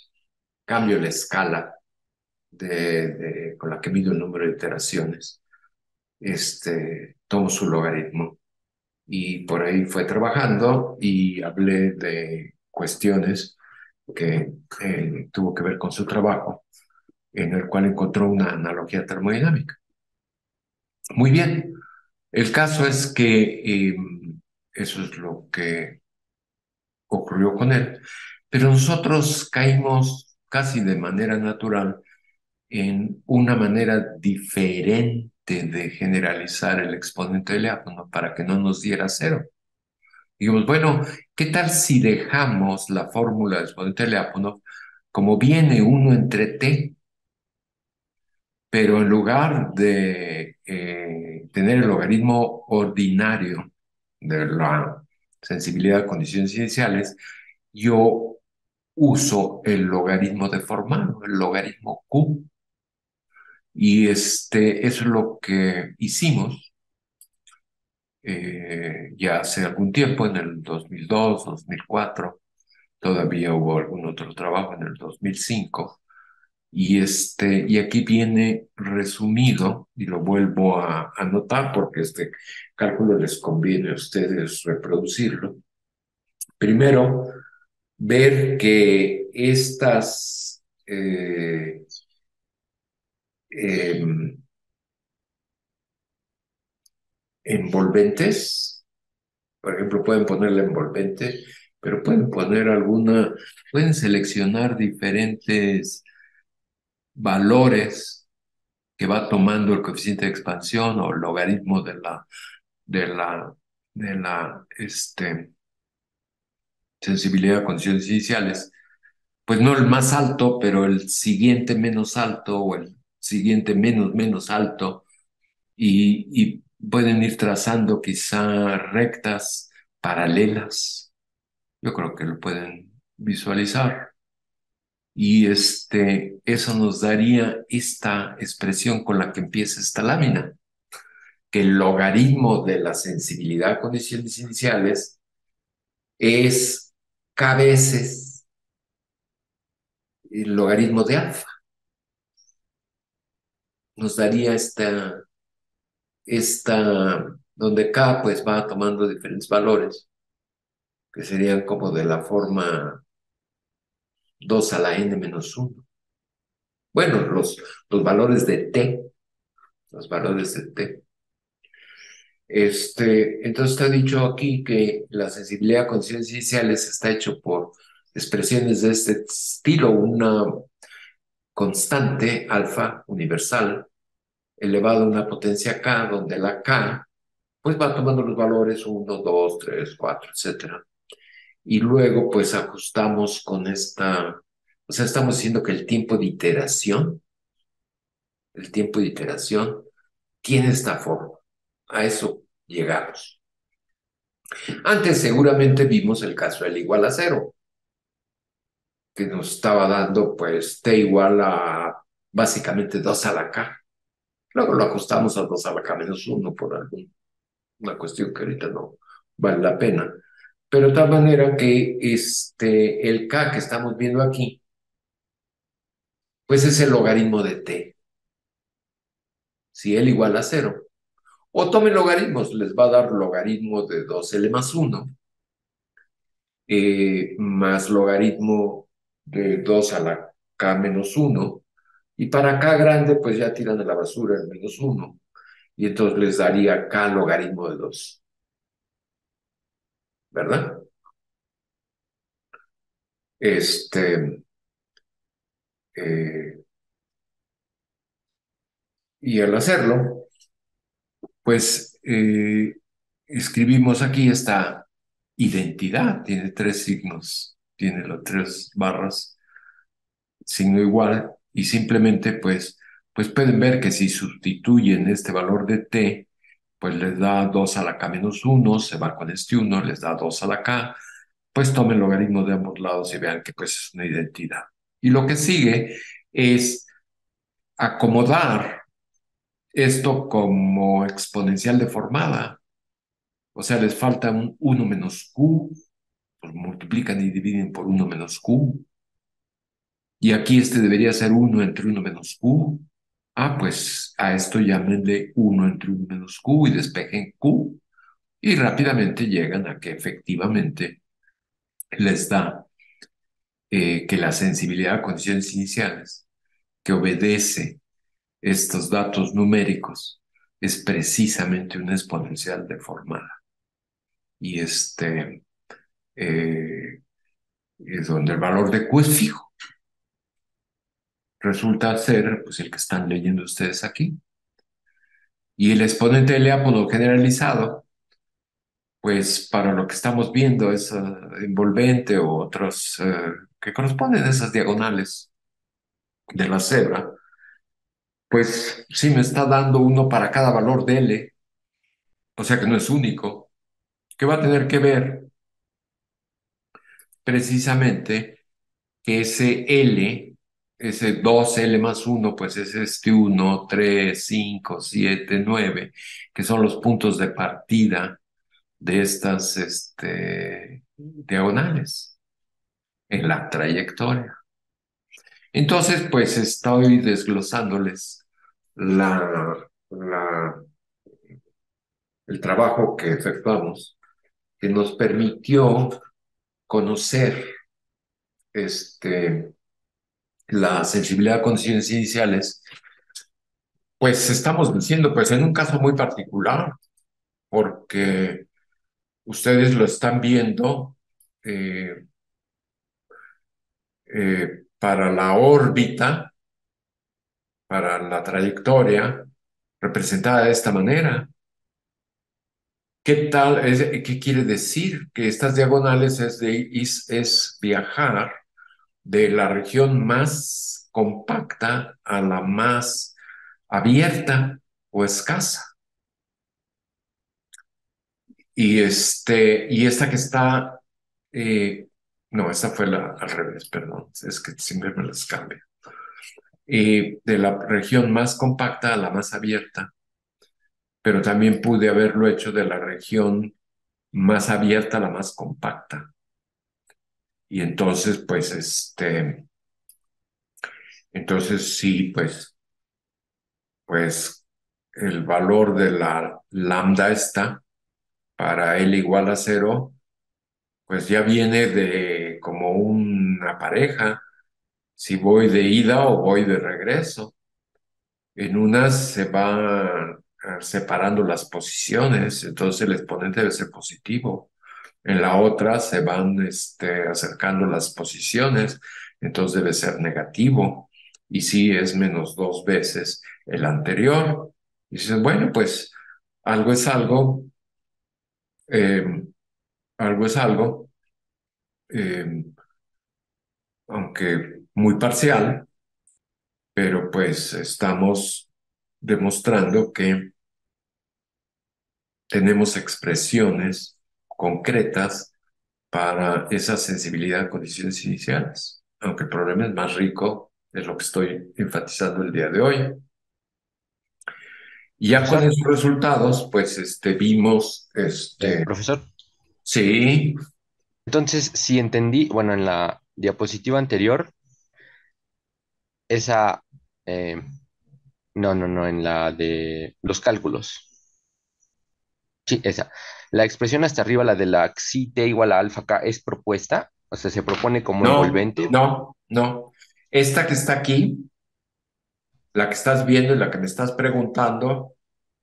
[SPEAKER 1] Cambio la escala con la que mido el número de iteraciones. tomo su logaritmo. Y por ahí fue trabajando y hablé de cuestiones que tuvo que ver con su trabajo, en el cual encontró una analogía termodinámica. Muy bien, el caso es que eso es lo que ocurrió con él, pero nosotros caímos casi de manera natural en una manera diferente de generalizar el exponente de Lyapunov para que no nos diera cero. Digamos, bueno, ¿qué tal si dejamos la fórmula del exponente de Lyapunov como viene uno entre t, pero en lugar de tener el logaritmo ordinario de la sensibilidad a condiciones iniciales, yo uso el logaritmo deformado, el logaritmo Q? Y eso es lo que hicimos ya hace algún tiempo, en el 2002, 2004. Todavía hubo algún otro trabajo en el 2005. Y aquí viene resumido, y lo vuelvo a anotar porque este cálculo les conviene a ustedes reproducirlo. Primero, ver que estas em, envolventes, por ejemplo, pueden ponerle envolvente, pero pueden seleccionar diferentes valores que va tomando el coeficiente de expansión o el logaritmo de la, de la sensibilidad a condiciones iniciales. Pues no el más alto, pero el siguiente menos alto o el siguiente menos alto, y pueden ir trazando quizá rectas paralelas. Yo creo que lo pueden visualizar. Y eso nos daría esta expresión con la que empieza esta lámina, que el logaritmo de la sensibilidad a condiciones iniciales es k veces el logaritmo de alfa. Nos daría donde k pues va tomando diferentes valores, que serían como de la forma 2 a la n menos uno. Bueno, los valores de t, los valores de t. Entonces está dicho aquí que la sensibilidad a condiciones iniciales está hecho por expresiones de este estilo, una constante alfa universal elevado a una potencia k, donde la k pues va tomando los valores uno, 2, 3, 4, etcétera. Y luego pues ajustamos con o sea, estamos diciendo que el tiempo de iteración tiene esta forma. A eso llegamos. Antes seguramente vimos el caso del igual a cero, que nos estaba dando pues t igual a básicamente 2 a la k. Luego lo ajustamos a 2 a la k menos uno por alguna cuestión que ahorita no vale la pena. Pero de tal manera que el k que estamos viendo aquí, pues es el logaritmo de t, si l igual a cero. O tomen logaritmos, les va a dar logaritmo de 2l más 1, más logaritmo de 2 a la k menos uno. Y para k grande, pues ya tiran de la basura el menos uno. Y entonces les daría k logaritmo de 2, ¿verdad? Este, eh, y al hacerlo, pues escribimos aquí esta identidad. Tiene tres signos, tiene las tres barras, signo igual, y simplemente pues pueden ver que si sustituyen este valor de t, pues les da 2 a la k menos uno, se va con este uno, les da 2 a la k, pues tomen logaritmo de ambos lados y vean que pues es una identidad. Y lo que sigue es acomodar esto como exponencial deformada. O sea, les falta un uno menos q, pues multiplican y dividen por uno menos q. Y aquí debería ser uno entre uno menos q. Pues a esto llámenle uno entre u menos q y despejen q y rápidamente llegan a que efectivamente les da que la sensibilidad a condiciones iniciales que obedece estos datos numéricos es precisamente una exponencial deformada. Y eh, es donde el valor de Q es fijo. Resulta ser pues, el que están leyendo ustedes aquí. Y el exponente del Lyapunov generalizado, pues para lo que estamos viendo es envolvente o otros que corresponden a esas diagonales de la cebra, pues sí me está dando uno para cada valor de L, o sea que no es único, que va a tener que ver precisamente que ese L, ese 2L más uno pues es este uno 3 5 7 9 que son los puntos de partida de estas diagonales en la trayectoria. Entonces, pues estoy desglosándoles la, el trabajo que efectuamos, que nos permitió conocer este, la sensibilidad a condiciones iniciales. Pues estamos diciendo, pues en un caso muy particular, porque ustedes lo están viendo eh, para la órbita, para la trayectoria, representada de esta manera. ¿Qué tal? ¿Qué quiere decir? Que estas diagonales es viajar de la región más compacta a la más abierta o escasa. Y esta que está, eh, no, esta fue al revés, perdón, es que siempre me las cambio. De la región más compacta a la más abierta, pero también pude haberlo hecho de la región más abierta a la más compacta. Y entonces, pues, entonces sí, pues el valor de la lambda esta para L igual a cero, pues ya viene de como una pareja, si voy de ida o voy de regreso. En unas se van separando las posiciones, entonces el exponente debe ser positivo. En la otra se van acercando las posiciones, entonces debe ser negativo. Y si es menos dos veces el anterior. Y dices, bueno, pues algo es algo, eh, algo es algo, eh, aunque muy parcial, pero pues estamos demostrando que tenemos expresiones concretas para esa sensibilidad a condiciones iniciales, aunque el problema es más rico, es lo que estoy enfatizando el día de hoy. Y ya con
[SPEAKER 2] Profesor,
[SPEAKER 1] esos resultados, pues vimos,
[SPEAKER 2] profesor.
[SPEAKER 1] sí,
[SPEAKER 2] Entonces, si entendí, bueno, en la diapositiva anterior, esa, eh, no, en la de los cálculos. Sí, esa. La expresión hasta arriba, la de la xi t igual a alfa k, ¿es propuesta? O sea, ¿se propone como
[SPEAKER 1] no,
[SPEAKER 2] envolvente?
[SPEAKER 1] no, no. Esta que está aquí, la que estás viendo y la que me estás preguntando,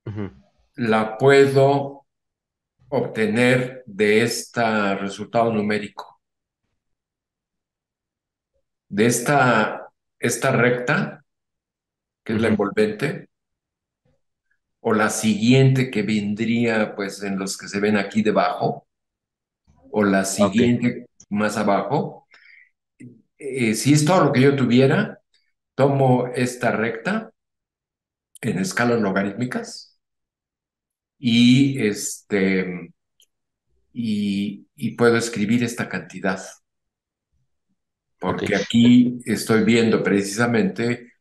[SPEAKER 2] Ujú.
[SPEAKER 1] la puedo obtener de este resultado numérico, de esta recta, que es la
[SPEAKER 2] Ujú.
[SPEAKER 1] envolvente, o la siguiente que vendría pues en los que se ven aquí debajo, o la
[SPEAKER 2] Ok,
[SPEAKER 1] siguiente más abajo. Si es todo lo que yo tuviera, tomo esta recta en escalas logarítmicas y, y puedo escribir esta cantidad,
[SPEAKER 2] ok.
[SPEAKER 1] porque aquí estoy viendo precisamente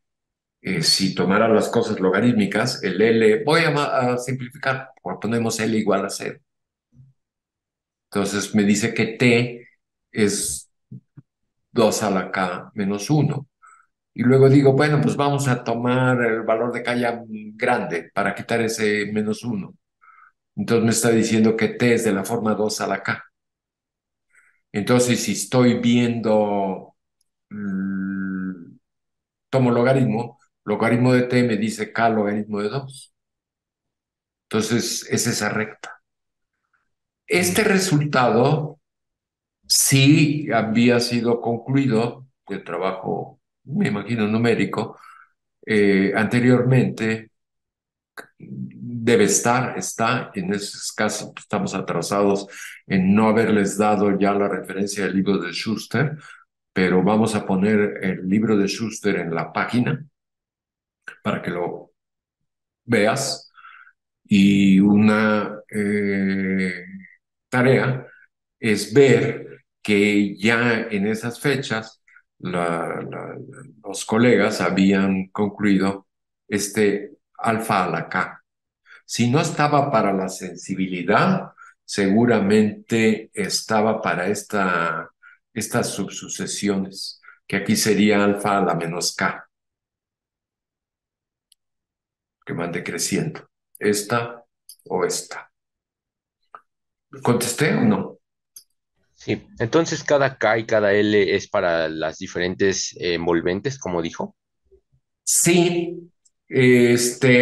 [SPEAKER 1] si tomara las cosas logarítmicas, el L, voy a simplificar, ponemos L igual a cero. Entonces me dice que T es 2 a la K menos uno. y luego digo, bueno, pues vamos a tomar el valor de K grande para quitar ese -1. Entonces me está diciendo que T es de la forma 2 a la K. Entonces, si estoy viendo, mm, tomo logaritmo de T me dice K logaritmo de 2. Entonces, es esa recta. Este
[SPEAKER 2] Mm.
[SPEAKER 1] resultado sí había sido concluido de trabajo, me imagino, numérico, anteriormente. Debe estar, está, en ese caso estamos atrasados en no haberles dado ya la referencia del libro de Schuster, pero vamos a poner el libro de Schuster en la página para que lo veas. Y una tarea es ver que ya en esas fechas los colegas habían concluido este alfa a la K. Si no estaba para la sensibilidad, seguramente estaba para estas subsucesiones, que aquí sería alfa a la menos K, que van decreciendo. Esta o esta. ¿Contesté o no?
[SPEAKER 2] Sí, entonces cada K y cada L es para las diferentes envolventes, como dijo.
[SPEAKER 1] Sí,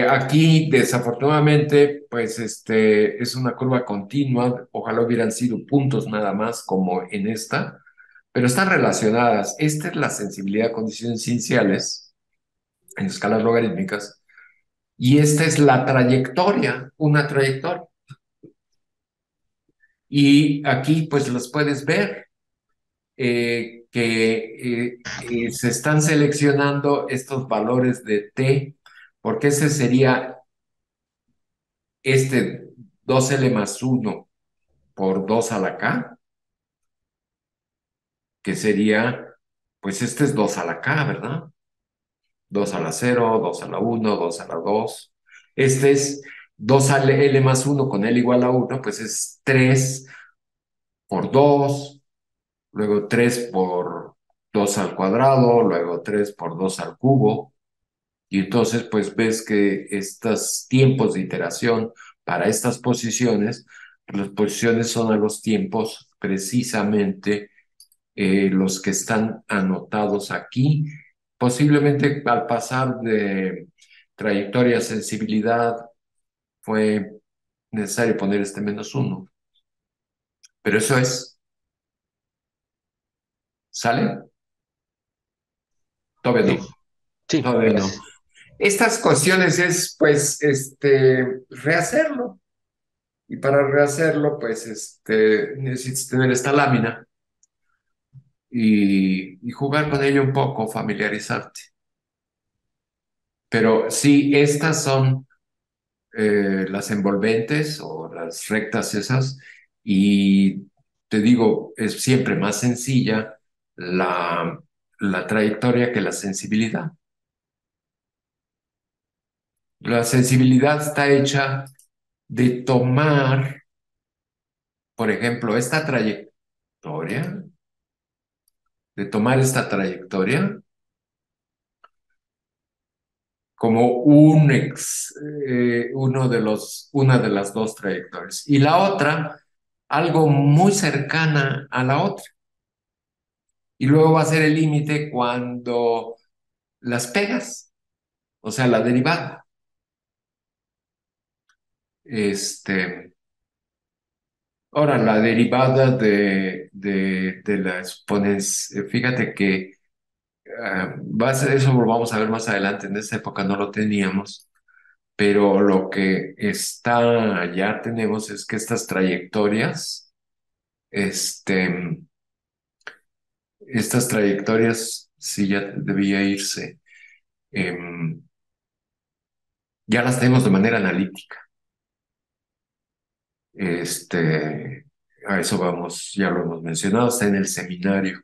[SPEAKER 1] aquí desafortunadamente, pues es una curva continua. Ojalá hubieran sido puntos nada más como en esta, pero están relacionadas. Esta es la sensibilidad a condiciones iniciales en escalas logarítmicas y esta es la trayectoria, una trayectoria. Y aquí pues los puedes ver que se están seleccionando estos valores de t, porque ese sería este 2L+1 por 2 a la k, que sería, pues este es 2 a la k, ¿verdad? 2 a la 0, 2 a la 1, 2 a la 2. Este es 2 a L+1 con L igual a 1, pues es 3 por 2, luego 3 por 2 al cuadrado, luego 3 por 2 al cubo. Y entonces, pues ves que estos tiempos de iteración para estas posiciones, las posiciones son a los tiempos precisamente los que están anotados aquí. Posiblemente al pasar de trayectoria a sensibilidad fue necesario poner este -1, pero eso es, ¿sale? Todavía
[SPEAKER 2] Sí,
[SPEAKER 1] no,
[SPEAKER 2] sí,
[SPEAKER 1] todavía no.
[SPEAKER 2] gracias.
[SPEAKER 1] Estas cuestiones es, pues, rehacerlo. Y para rehacerlo, pues, necesitas tener esta lámina y jugar con ella un poco, familiarizarte. Pero sí, estas son las envolventes o las rectas esas, y te digo, es siempre más sencilla la trayectoria que la sensibilidad. La sensibilidad está hecha de tomar, por ejemplo, esta trayectoria, de tomar esta trayectoria como una de las dos trayectorias, y la otra, algo muy cercana a la otra. Y luego va a ser el límite cuando las pegas, o sea, la derivada. Ahora, la derivada de la exponencia, fíjate que eso lo vamos a ver más adelante. En esta época no lo teníamos, pero lo que ya tenemos es que estas trayectorias, este, sí ya debía irse, em, ya las tenemos de manera analítica. A eso vamos, ya lo hemos mencionado, está en el seminario,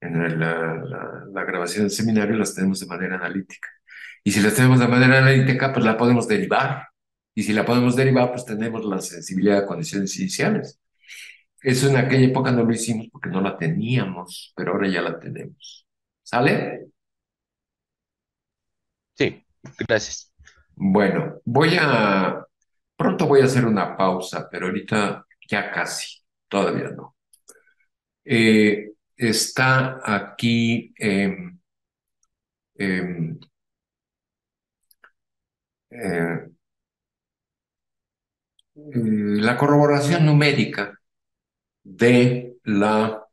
[SPEAKER 1] la grabación del seminario las tenemos de manera analítica. Y si las tenemos de manera analítica, pues la podemos derivar. Y si la podemos derivar, pues tenemos la sensibilidad a condiciones iniciales. Eso en aquella época no lo hicimos porque no la teníamos, pero ahora ya la tenemos. ¿Sale?
[SPEAKER 2] Gracias.
[SPEAKER 1] Bueno, pronto voy a hacer una pausa, pero ahorita ya casi, todavía no. Está aquí em, eh, la corroboración numérica de la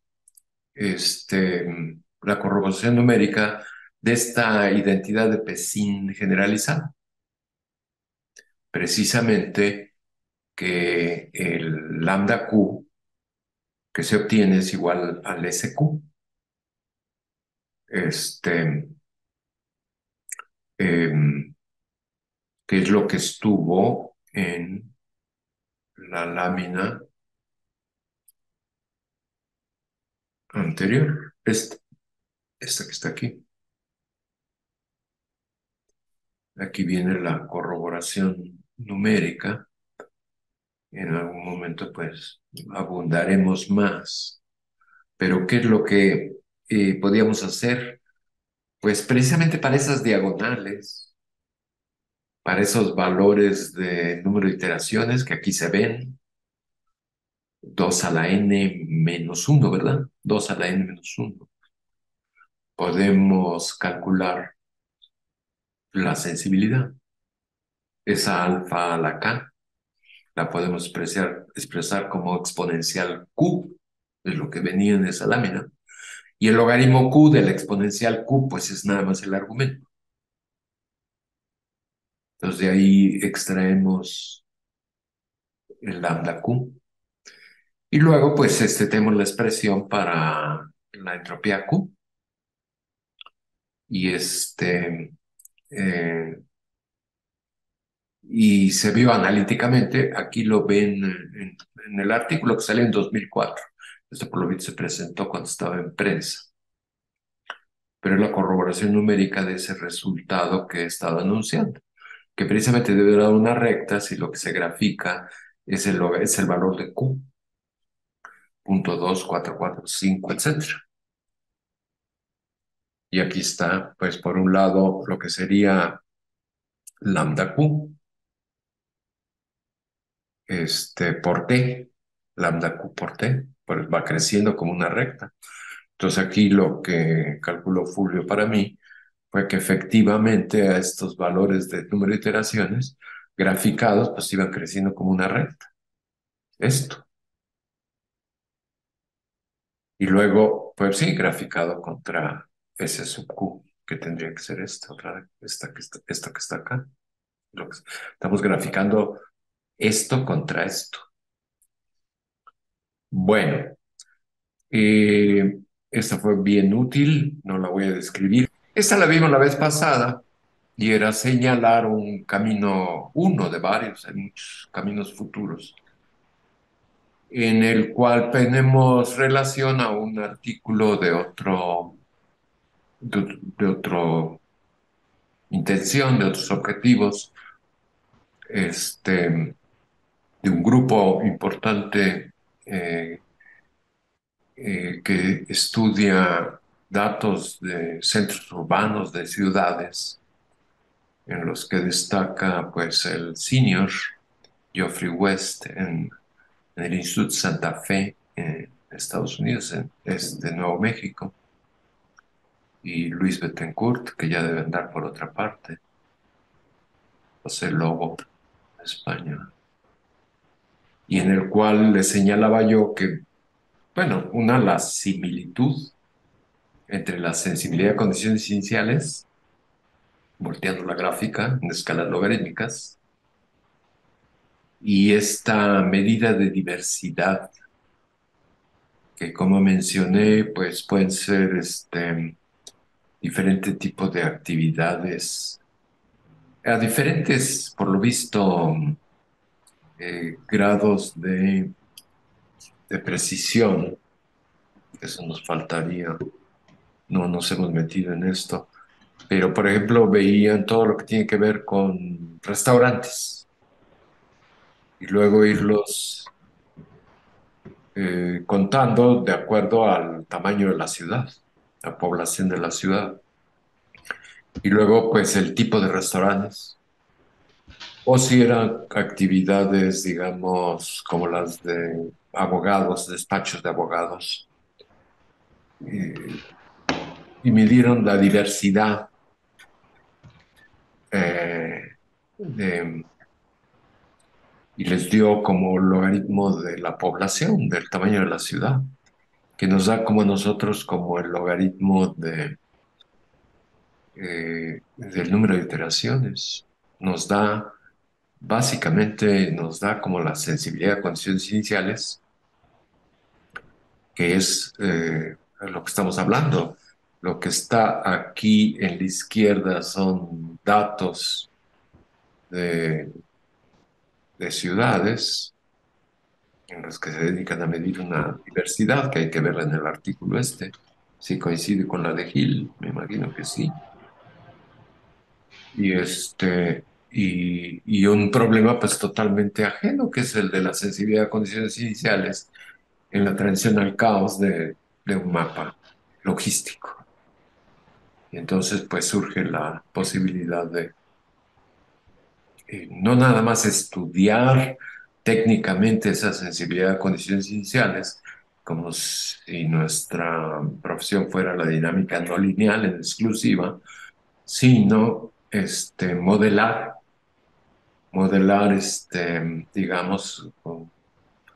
[SPEAKER 1] corroboración numérica de esta identidad de Pessin generalizada. Precisamente que el lambda Q que se obtiene es igual al SQ. Este, em, que es lo que estuvo en la lámina anterior, esta que está aquí. Aquí viene la corroboración numérica. En algún momento, pues, abundaremos más. Pero, ¿qué es lo que podíamos hacer? Pues precisamente para esas diagonales, para esos valores de número de iteraciones que aquí se ven, 2 a la n menos uno, ¿verdad? 2 a la n menos uno. Podemos calcular la sensibilidad. Esa alfa a la k la podemos expresar como exponencial q, es lo que venía en esa lámina. Y el logaritmo q de la exponencial q, pues es nada más el argumento. Entonces de ahí extraemos el lambda q. Y luego, pues, tenemos la expresión para la entropía q. Y eh, y se vio analíticamente, aquí lo ven en el artículo que salió en 2004. Esto por lo visto se presentó cuando estaba en prensa, pero es la corroboración numérica de ese resultado que he estado anunciando, que precisamente debe dar una recta si lo que se grafica es el valor de Q, 0.2445, etcétera. Y aquí está, pues por un lado, lo que sería lambda Q, por T, lambda Q por T, pues va creciendo como una recta. Entonces aquí lo que calculó Fulvio para mí fue que efectivamente a estos valores de número de iteraciones graficados pues iban creciendo como una recta. Esto. Y luego, pues sí, graficado contra S sub Q, que tendría que ser esta, otra, esta que está acá. Estamos graficando esto contra esto. Bueno, eh, esta fue bien útil, no la voy a describir. Esta la vimos la vez pasada y era señalar un camino, uno de varios, hay muchos caminos futuros, en el cual tenemos relación a un artículo de otro intención, de otros objetivos, de un grupo importante eh, que estudia datos de centros urbanos, de ciudades, en los que destaca pues el senior Geoffrey West en el Instituto Santa Fe en Estados Unidos, de Nuevo México, y Luis Bettencourt, que ya debe andar por otra parte, José Lobo, en España, y en el cual le señalaba yo que, bueno, la similitud entre la sensibilidad a condiciones iniciales, volteando la gráfica en escalas logarítmicas, y esta medida de diversidad, que como mencioné, pues pueden ser diferentes tipos de actividades a diferentes, por lo visto, grados de precisión. Eso nos faltaría, no nos hemos metido en esto, pero por ejemplo veían todo lo que tiene que ver con restaurantes y luego irlos contando de acuerdo al tamaño de la ciudad, la población de la ciudad. Y luego, pues, el tipo de restaurantes. O si eran actividades, digamos, como las de abogados, despachos de abogados. eh, y midieron la diversidad eh, de- y les dio como logaritmo de la población, del tamaño de la ciudad, que nos da como a nosotros como el logaritmo del número de iteraciones. Nos da, básicamente, nos da como la sensibilidad de condiciones iniciales, que es lo que estamos hablando. Lo que está aquí en la izquierda son datos de, de ciudades en los que se dedican a medir una diversidad que hay que verla en el artículo este. Si coincide con la de Hill, me imagino que sí. Y un problema pues totalmente ajeno, que es el de la sensibilidad a condiciones iniciales en la transición al caos de un mapa logístico. Y entonces pues surge la posibilidad de no nada más estudiar técnicamente esa sensibilidad a condiciones iniciales, como si nuestra profesión fuera la dinámica no lineal en exclusiva, sino modelar, digamos,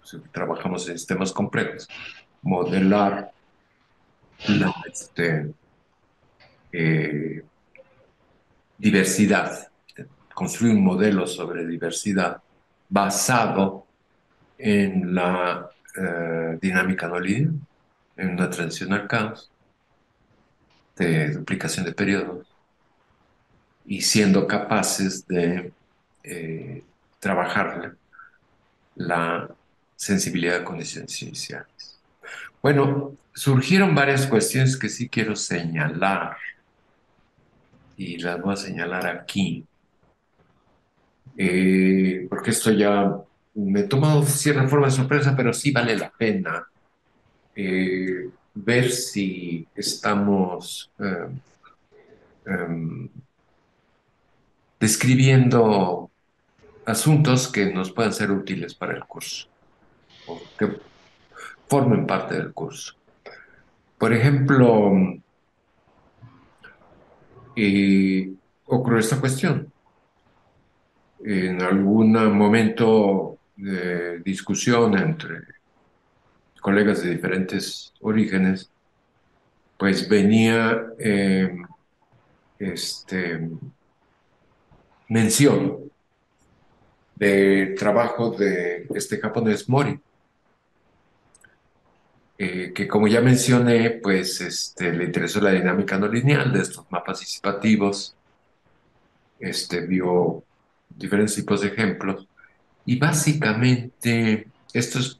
[SPEAKER 1] si trabajamos en sistemas complejos, modelar la eh, diversidad, construir un modelo sobre diversidad basado en la dinámica no lineal, en una transición al caos, de duplicación de periodos, y siendo capaces de eh, trabajar la sensibilidad de condiciones iniciales. Bueno, surgieron varias cuestiones que sí quiero señalar y las voy a señalar aquí, porque esto ya me ha tomado cierta forma de sorpresa, pero sí vale la pena ver si estamos em, describiendo asuntos que nos puedan ser útiles para el curso o que formen parte del curso. Por ejemplo, ocurrió esta cuestión. En algún momento de discusión entre colegas de diferentes orígenes, pues venía este, mención del trabajo de este japonés Mori, que como ya mencioné, pues le interesó la dinámica no lineal de estos mapas participativos, vio diferentes tipos de ejemplos y básicamente esto es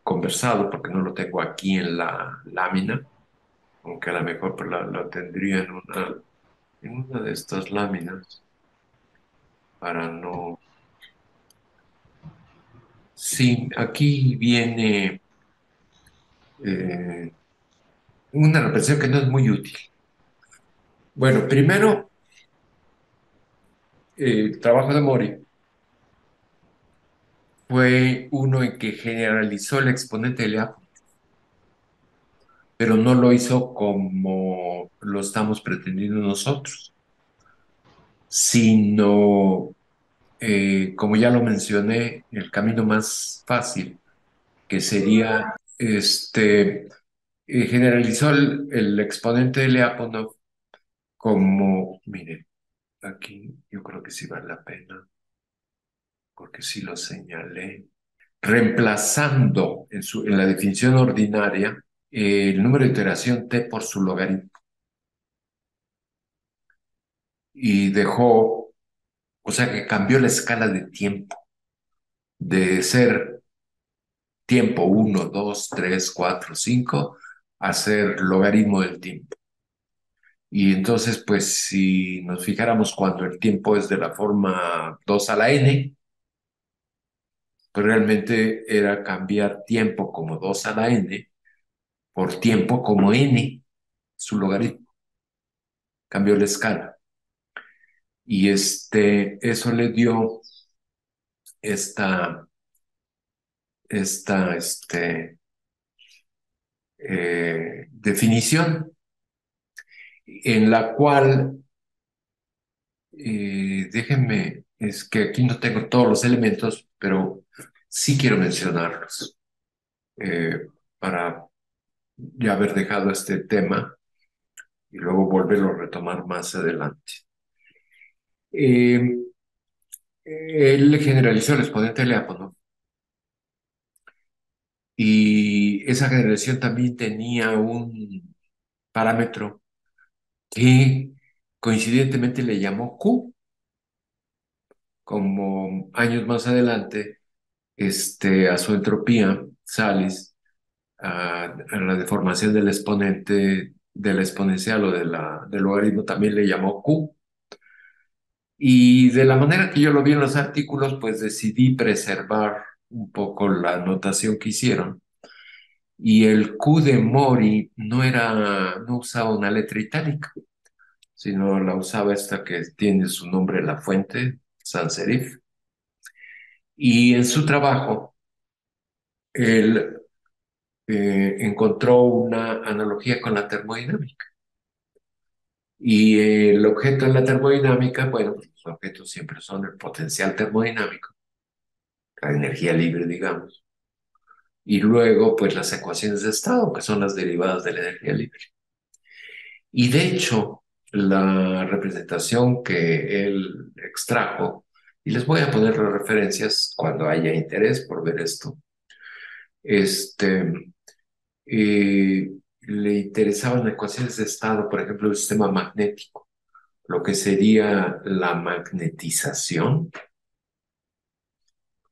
[SPEAKER 1] conversado porque no lo tengo aquí en la lámina, aunque a lo mejor pues, la tendría en una de estas láminas para no... Sí, aquí viene eh, una reflexión que no es muy útil. Bueno, primero, el trabajo de Mori fue uno en que generalizó el exponente de Leapo, pero no lo hizo como lo estamos pretendiendo nosotros, sino, como ya lo mencioné, el camino más fácil, que sería, generalizó el exponente de Lyapunov como, miren, aquí yo creo que sí vale la pena, porque sí lo señalé, reemplazando en la definición ordinaria el número de iteración t por su logaritmo y dejó, o sea que cambió la escala de tiempo de ser tiempo uno 2 3 4 5 a ser logaritmo del tiempo. Y entonces, pues si nos fijáramos cuando el tiempo es de la forma 2 a la n, pues realmente era cambiar tiempo como 2 a la n por tiempo como n, su logaritmo. Cambió la escala. Y eso le dio esta, esta definición en la cual, déjenme, es que aquí no tengo todos los elementos, pero sí quiero mencionarlos para ya haber dejado este tema y luego volverlo a retomar más adelante. Eh, Él generalizó el exponente de Lyapunov y esa generación también tenía un parámetro que coincidentemente le llamó Q, como años más adelante, a su entropía, Salis, a la deformación del exponente de la exponencial o del logaritmo también le llamó Q. Y de la manera que yo lo vi en los artículos, pues decidí preservar un poco la notación que hicieron. Y el Q de Mori no usaba una letra itálica, sino la usaba esta que tiene su nombre en la fuente, sans serif. Y en su trabajo, él encontró una analogía con la termodinámica. Y el objeto en la termodinámica, bueno, pues los objetos siempre son el potencial termodinámico, la energía libre, digamos, y luego, pues las ecuaciones de estado, que son las derivadas de la energía libre. Y de hecho, la representación que él extrajo, y les voy a poner las referencias cuando haya interés por ver esto, este, le interesaban ecuaciones de estado, por ejemplo, el sistema magnético, lo que sería la magnetización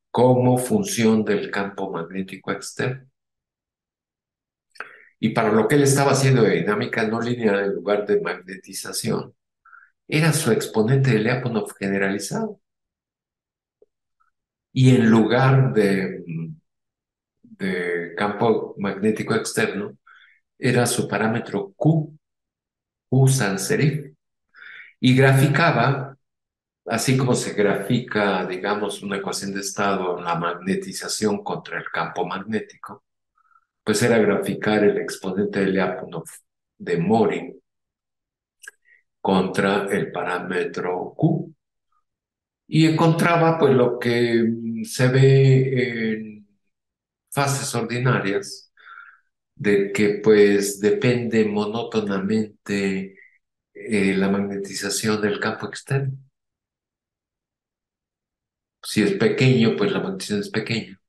[SPEAKER 1] como función del campo magnético externo. Y para lo que él estaba haciendo de dinámica no lineal en lugar de magnetización, era su exponente de Lyapunov generalizado. Y en lugar de campo magnético externo, era su parámetro Q, Q sans serif, y graficaba, así como se grafica, digamos, una ecuación de estado, la magnetización contra el campo magnético, pues era graficar el exponente de Lyapunov de Mori contra el parámetro Q. Y encontraba pues lo que se ve en fases ordinarias, de que pues depende monótonamente la magnetización del campo externo. Si es pequeño, pues la magnetización es pequeña.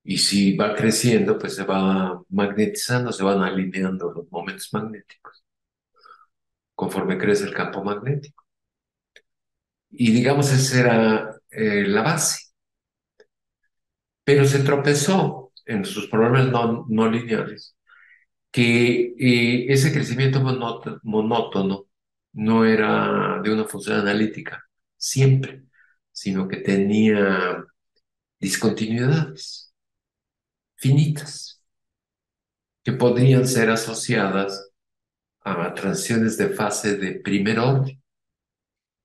[SPEAKER 1] Y si va creciendo, pues se va magnetizando, se van alineando los momentos magnéticos conforme crece el campo magnético. Y digamos, esa era la base. Pero se tropezó en sus problemas no lineales, que ese crecimiento monótono no era de una función analítica siempre, sino que tenía discontinuidades finitas que podrían ser asociadas a transiciones de fase de primer orden,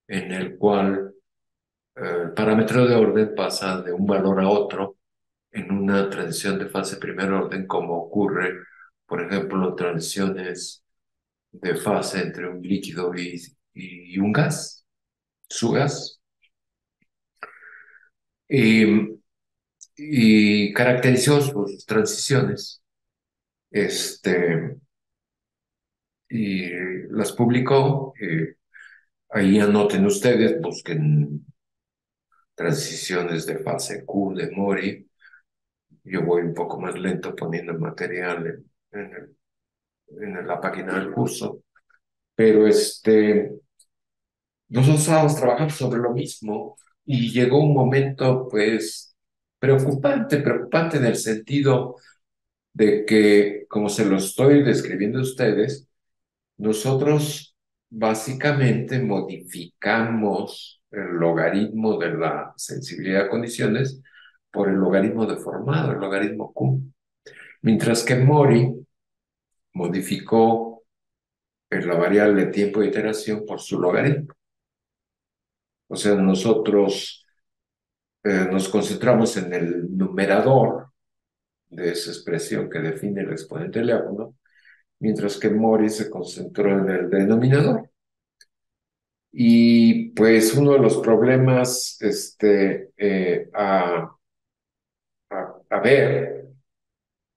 [SPEAKER 1] en el cual el parámetro de orden pasa de un valor a otro en una transición de fase de primer orden, como ocurre, por ejemplo, en transiciones de fase entre un líquido y un gas, su gas. Y, y caracterizó sus transiciones, este, y las publicó. Ahí anoten ustedes, busquen transiciones de fase Q de Mori. Yo voy un poco más lento poniendo el material en la página del curso, pero nosotros estábamos trabajando sobre lo mismo y llegó un momento, pues, preocupante en el sentido de que, como se lo estoy describiendo a ustedes, nosotros básicamente modificamos el logaritmo de la sensibilidad a condiciones por el logaritmo deformado, el logaritmo Q. Mientras que Mori modificó la variable tiempo de iteración por su logaritmo. O sea, nosotros nos concentramos en el numerador de esa expresión que define el exponente del diácono, mientras que Mori se concentró en el denominador. Y pues uno de los problemas a ver,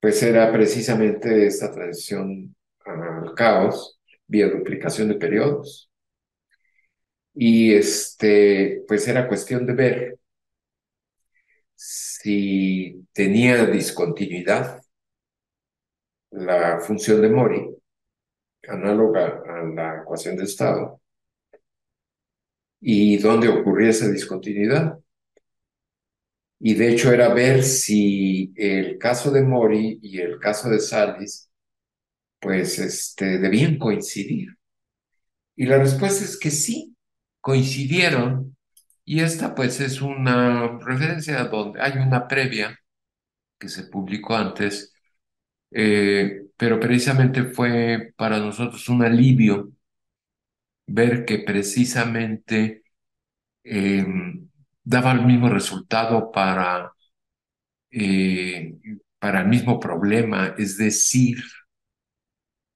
[SPEAKER 1] pues era precisamente esta transición al caos vía duplicación de periodos. Y pues era cuestión de ver si tenía discontinuidad la función de Mori, análoga a la ecuación de estado, y dónde ocurría esa discontinuidad. Y de hecho era ver si el caso de Mori y el caso de Salis, pues debían coincidir. Y la respuesta es que sí, coincidieron. Y esta pues es una referencia donde hay una previa que se publicó antes, pero precisamente fue para nosotros un alivio ver que precisamente eh, daba el mismo resultado eh, para el mismo problema, es decir,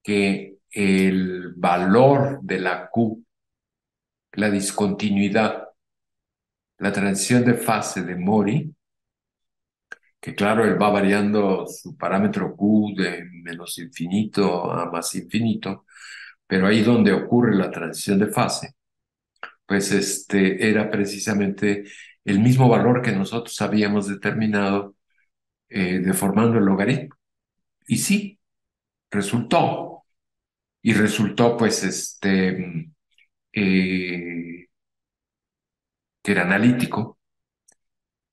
[SPEAKER 1] que el valor de la Q, la discontinuidad, la transición de fase de Mori, que claro, él va variando su parámetro Q de menos infinito a más infinito, pero ahí donde ocurre la transición de fase, pues era precisamente el mismo valor que nosotros habíamos determinado deformando el logaritmo. Y sí, resultó. Y resultó pues eh, que era analítico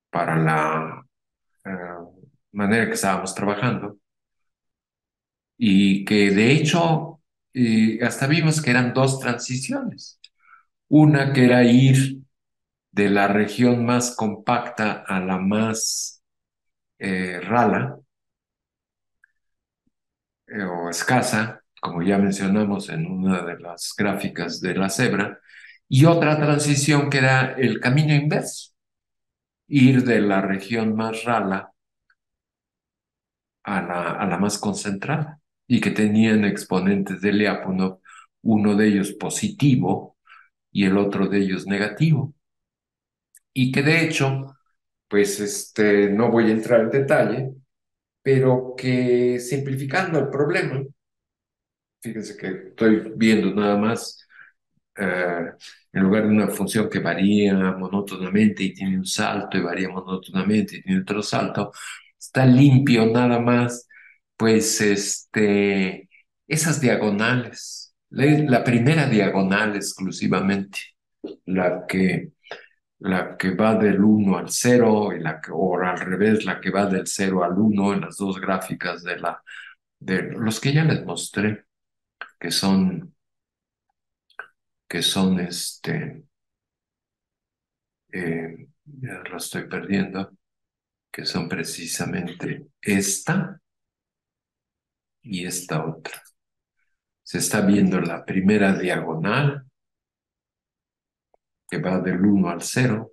[SPEAKER 1] para la eh, manera que estábamos trabajando y que de hecho hasta vimos que eran dos transiciones. Una que era ir de la región más compacta a la más rala o escasa, como ya mencionamos en una de las gráficas de la cebra, y otra transición que era el camino inverso, ir de la región más rala a la más concentrada, y que tenían exponentes de Lyapunov, uno de ellos positivo y el otro de ellos negativo, y que de hecho, pues no voy a entrar en detalle, pero que simplificando el problema, fíjense que estoy viendo nada más, eh, en lugar de una función que varía monótonamente y tiene un salto y varía monótonamente y tiene otro salto, está limpio nada más, pues esas diagonales, la primera diagonal exclusivamente, la que, la que va del 1 al 0 y o al revés, la que va del 0 al 1 en las dos gráficas de los que ya les mostré, que son, que son ya lo estoy perdiendo, que son precisamente esta y esta otra. Se está viendo la primera diagonal que va del 1 al 0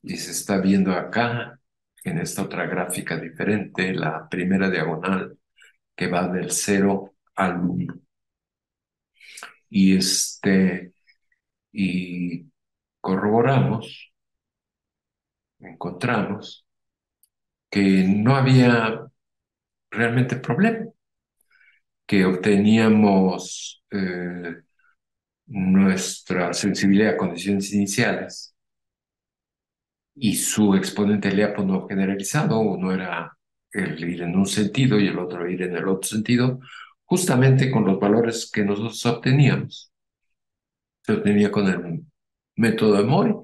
[SPEAKER 1] y se está viendo acá en esta otra gráfica diferente la primera diagonal que va del 0 al 1. Y y corroboramos, encontramos que no había realmente problema, que obteníamos nuestra sensibilidad a condiciones iniciales y su exponente Lyapunov generalizado, uno era el ir en un sentido y el otro ir en el otro sentido, justamente con los valores que nosotros obteníamos. Se obtenía con el método de Mori.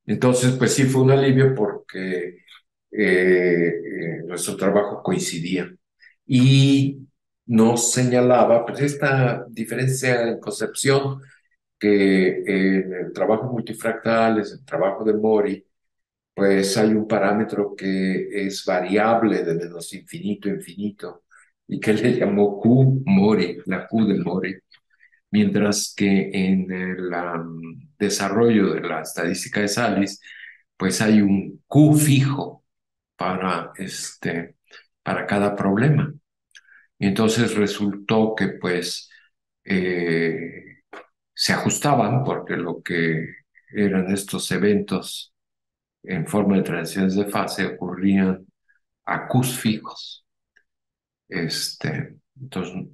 [SPEAKER 1] Entonces, pues sí fue un alivio porque nuestro trabajo coincidía y nos señalaba pues esta diferencia en concepción que en el trabajo multifractal, es el trabajo de Mori, pues hay un parámetro que es variable de menos infinito a infinito y que le llamó Q Mori, la Q de Mori, mientras que en el desarrollo de la estadística de Salis, pues hay un Q fijo para cada problema. Y entonces resultó que pues se ajustaban porque lo que eran estos eventos en forma de transiciones de fase ocurrían a Qs fijos. Entonces,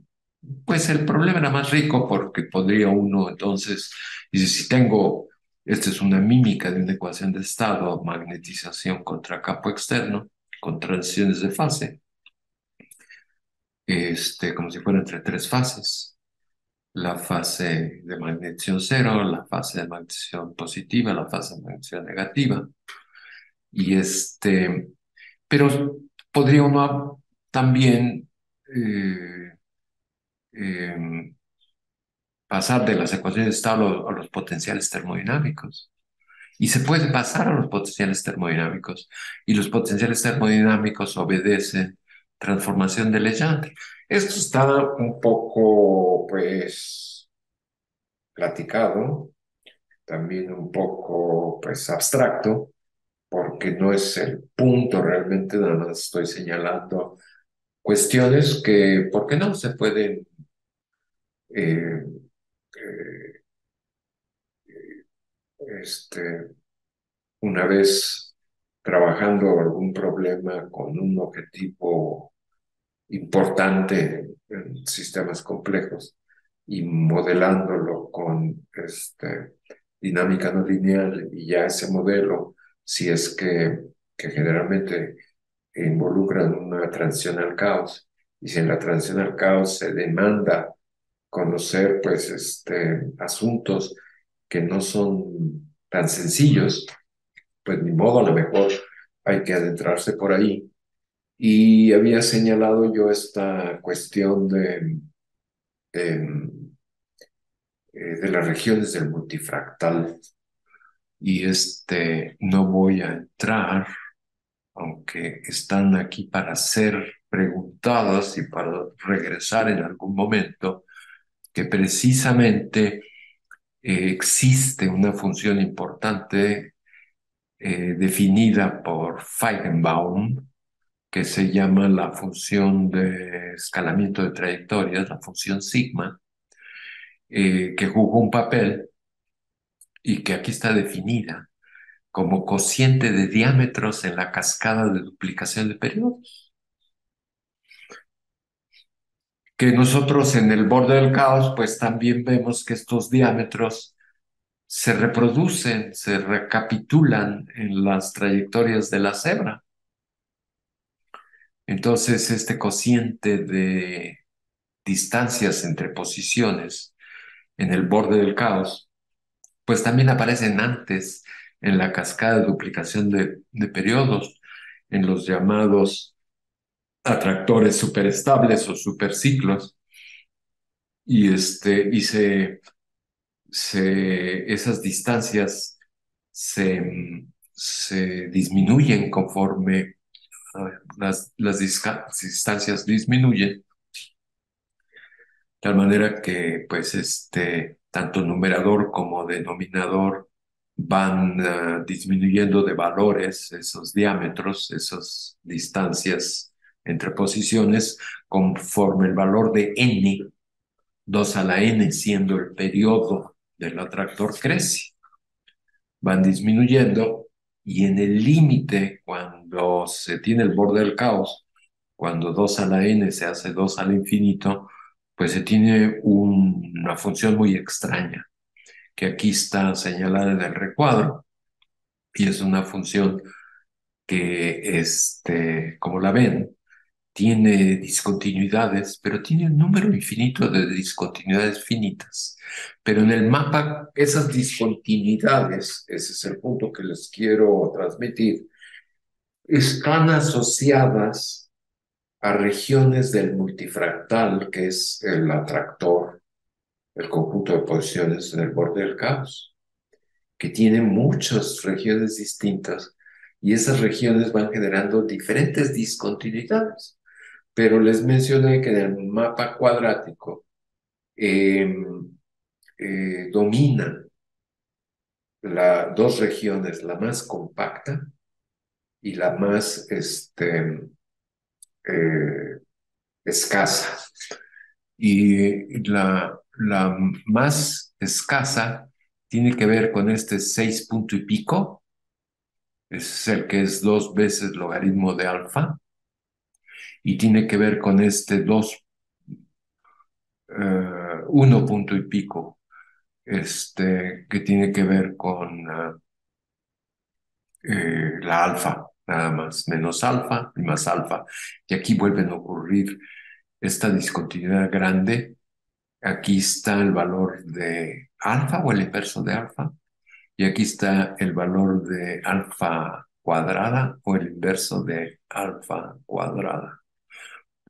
[SPEAKER 1] pues el problema era más rico porque podría uno entonces, dice, si tengo, esta es una mímica de una ecuación de estado, magnetización contra campo externo, con transiciones de fase, como si fuera entre tres fases. La fase de magnetización cero, la fase de magnetización positiva, la fase de magnetización negativa. Y pero podría uno también eh, eh, pasar de las ecuaciones de estado a los potenciales termodinámicos. Y se puede pasar a los potenciales termodinámicos. Y los potenciales termodinámicos obedecen transformación de Legendre. Esto está un poco, pues, platicado, también un poco, pues, abstracto, porque no es el punto realmente, nada más estoy señalando cuestiones que, ¿por qué no? Se pueden eh, eh, este, una vez trabajando algún problema con un objetivo importante en sistemas complejos y modelándolo con dinámica no lineal y ya ese modelo, si es que generalmente involucran una transición al caos y si en la transición al caos se demanda conocer pues asuntos que no son tan sencillos, pues ni modo, a lo mejor hay que adentrarse por ahí. Y había señalado yo esta cuestión de las regiones del multifractal. Y no voy a entrar, aunque están aquí para ser preguntadas y para regresar en algún momento, que precisamente existe una función importante definida por Feigenbaum, que se llama la función de escalamiento de trayectorias, la función sigma, que jugó un papel y que aquí está definida como cociente de diámetros en la cascada de duplicación de periodos, que nosotros en el borde del caos pues también vemos que estos diámetros se reproducen, se recapitulan en las trayectorias de la cebra. Entonces, este cociente de distancias entre posiciones en el borde del caos, pues también aparecen antes en la cascada de duplicación de periodos, en los llamados atractores superestables o superciclos, y esas distancias se disminuyen conforme las distancias disminuyen, tal manera que pues tanto numerador como denominador van disminuyendo de valores esos diámetros, esas distancias entre posiciones, conforme el valor de n, 2 a la n siendo el periodo del atractor, crece. Van disminuyendo y en el límite, cuando se tiene el borde del caos, cuando 2 a la n se hace 2 al infinito, pues se tiene una función muy extraña, que aquí está señalada en el recuadro, y es una función que, como la ven, tiene discontinuidades, pero tiene un número infinito de discontinuidades finitas. Pero en el mapa, esas discontinuidades, ese es el punto que les quiero transmitir, están asociadas a regiones del multifractal, que es el atractor, el conjunto de posiciones en el borde del caos, que tiene muchas regiones distintas y esas regiones van generando diferentes discontinuidades. Pero les mencioné que en el mapa cuadrático eh, domina dos regiones, la más compacta y la más eh, escasa. Y la más escasa tiene que ver con este 6 punto y pico, es el que es dos veces logaritmo de alfa, y tiene que ver con este 1 punto y pico, que tiene que ver con la alfa, nada más, menos alfa y más alfa. Y aquí vuelven a ocurrir esta discontinuidad grande. Aquí está el valor de alfa o el inverso de alfa, y aquí está el valor de alfa cuadrada o el inverso de alfa cuadrada.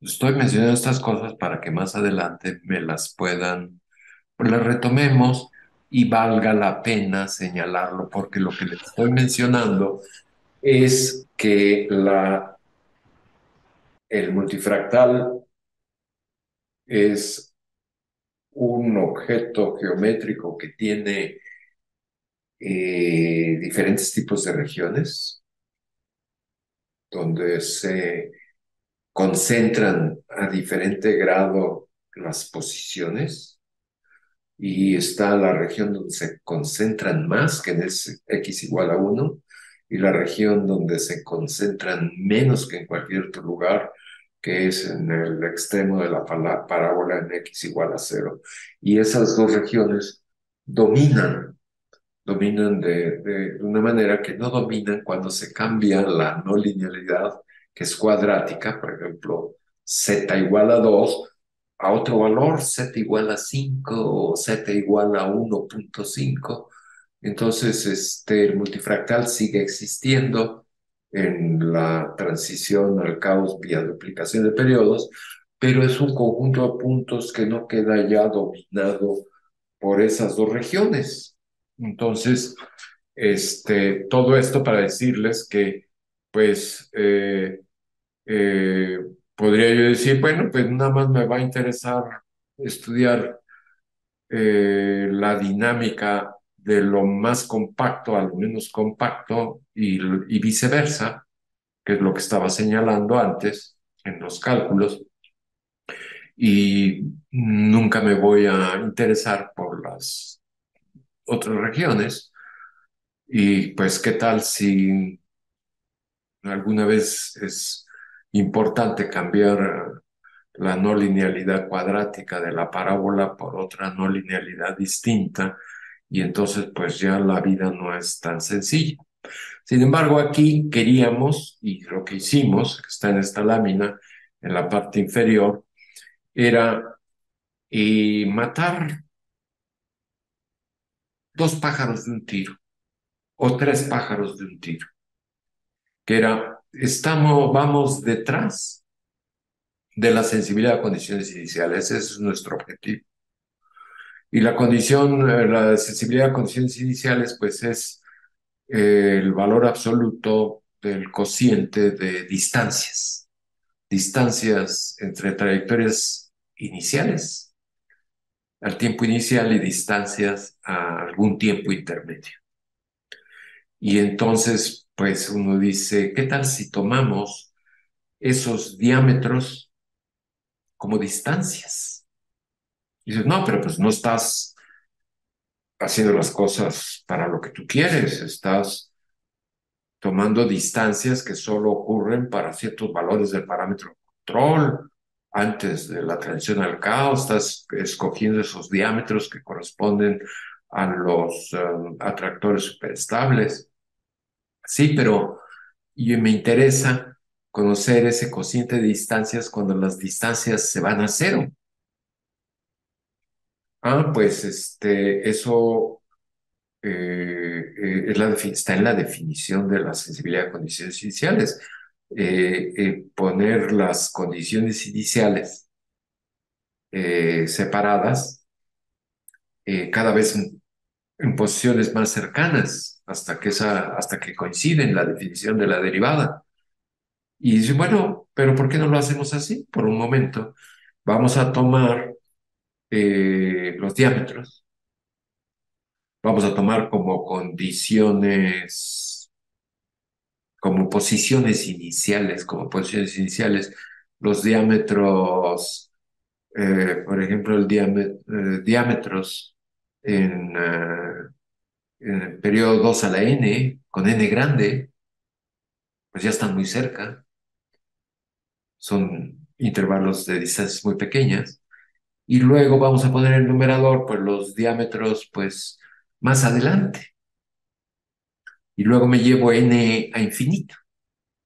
[SPEAKER 1] Estoy mencionando estas cosas para que más adelante me las puedan, pues las retomemos y valga la pena señalarlo, porque lo que les estoy mencionando es que el multifractal es un objeto geométrico que tiene diferentes tipos de regiones donde se concentran a diferente grado las posiciones, y está la región donde se concentran más, que es x igual a uno, y la región donde se concentran menos que en cualquier otro lugar, que es en el extremo de la parábola en x igual a cero. Y esas dos regiones dominan de una manera que no dominan cuando se cambia la no linealidad, que es cuadrática, por ejemplo, z igual a 2 a otro valor, z igual a 5 o z igual a 1,5. Entonces, el multifractal sigue existiendo en la transición al caos vía duplicación de periodos, pero es un conjunto de puntos que no queda ya dominado por esas dos regiones. Entonces, todo esto para decirles que, pues, eh, podría yo decir, bueno, pues nada más me va a interesar estudiar la dinámica de lo más compacto a lo menos compacto, y viceversa, que es lo que estaba señalando antes en los cálculos, y nunca me voy a interesar por las otras regiones. Y pues, ¿qué tal si alguna vez es importante cambiar la no linealidad cuadrática de la parábola por otra no linealidad distinta? Y entonces pues ya la vida no es tan sencilla. Sin embargo, aquí queríamos, y lo que hicimos, que está en esta lámina, en la parte inferior, era matar dos pájaros de un tiro, o tres pájaros de un tiro, que era, vamos detrás de la sensibilidad a condiciones iniciales. Ese es nuestro objetivo. Y la sensibilidad a condiciones iniciales, pues es el valor absoluto del cociente de distancias, distancias entre trayectorias iniciales al tiempo inicial y distancias a algún tiempo intermedio. Y entonces, pues uno dice, ¿qué tal si tomamos esos diámetros como distancias? Y dices, no, pero pues no estás haciendo las cosas para lo que tú quieres, estás tomando distancias que solo ocurren para ciertos valores del parámetro de control. Antes de la transición al caos, estás escogiendo esos diámetros que corresponden a los atractores superestables. Sí, pero me interesa conocer ese cociente de distancias cuando las distancias se van a cero. Pues eso está en la definición de la sensibilidad a condiciones iniciales. Poner las condiciones iniciales separadas, cada vez en posiciones más cercanas, hasta que coinciden la definición de la derivada. Y dice, bueno, pero ¿por qué no lo hacemos así? Por un momento, vamos a tomar los diámetros Vamos a tomar como condiciones, como posiciones iniciales, los diámetros, por ejemplo, diámetros en el periodo 2 a la n, con n grande, pues ya están muy cerca, son intervalos de distancias muy pequeñas. Y luego vamos a poner el numerador, pues los diámetros, pues más adelante. Y luego me llevo n a infinito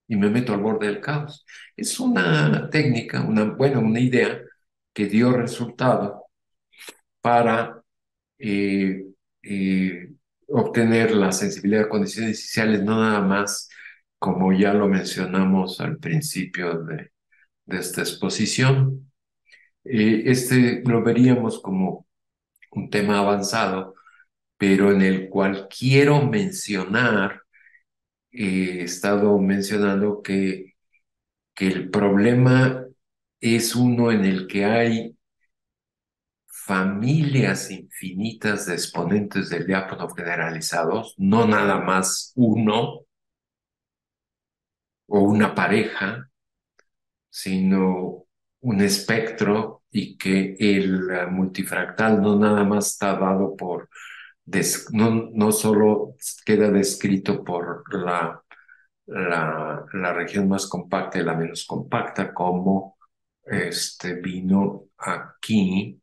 [SPEAKER 1] y me meto al borde del caos. Es una técnica, una idea que dio resultado para eh, eh, obtener la sensibilidad a condiciones iniciales, no nada más como ya lo mencionamos al principio de esta exposición. Este lo veríamos como un tema avanzado, pero en el cual quiero mencionar, he estado mencionando que el problema es uno en el que hay familias infinitas de exponentes del diápano generalizados, no nada más uno o una pareja, sino un espectro y que el multifractal no nada más está dado por, no solo queda descrito por la región más compacta y la menos compacta, como vino aquí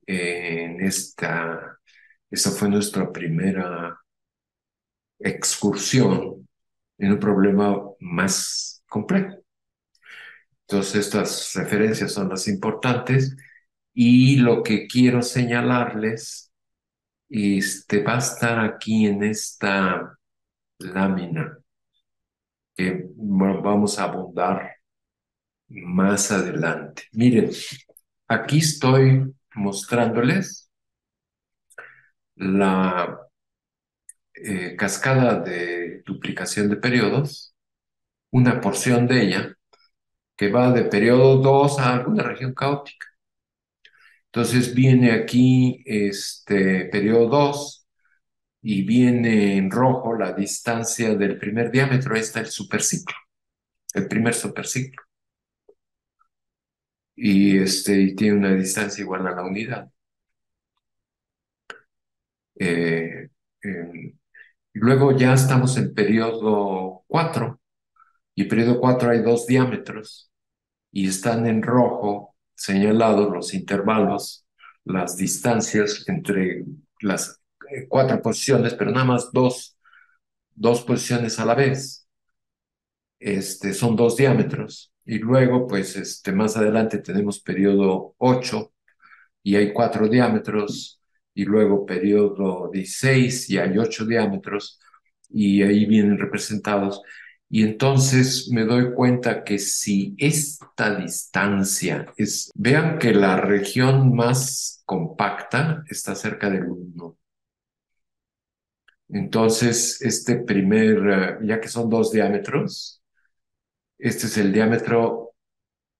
[SPEAKER 1] en esta fue nuestra primera excursión en un problema más complejo. Entonces, estas referencias son las importantes y lo que quiero señalarles, va a estar aquí en esta lámina que bueno, vamos a abundar más adelante. Miren, aquí estoy mostrándoles la cascada de duplicación de periodos, una porción de ella que va de periodo 2 a alguna región caótica. Entonces viene aquí este periodo 2 y viene en rojo la distancia del primer diámetro, ahí está el superciclo, el primer superciclo. Y tiene una distancia igual a la unidad. Eh, eh, y luego ya estamos en periodo 4 y en periodo 4 hay dos diámetros y están en rojo señalados los intervalos, las distancias entre las cuatro posiciones, pero nada más dos posiciones a la vez. Son dos diámetros. Y luego, pues, más adelante tenemos periodo 8 y hay cuatro diámetros. Y luego periodo 16 y hay ocho diámetros. Y ahí vienen representados. Y entonces me doy cuenta que si esta distancia vean que la región más compacta está cerca del uno. Entonces, ya que son dos diámetros, este es el diámetro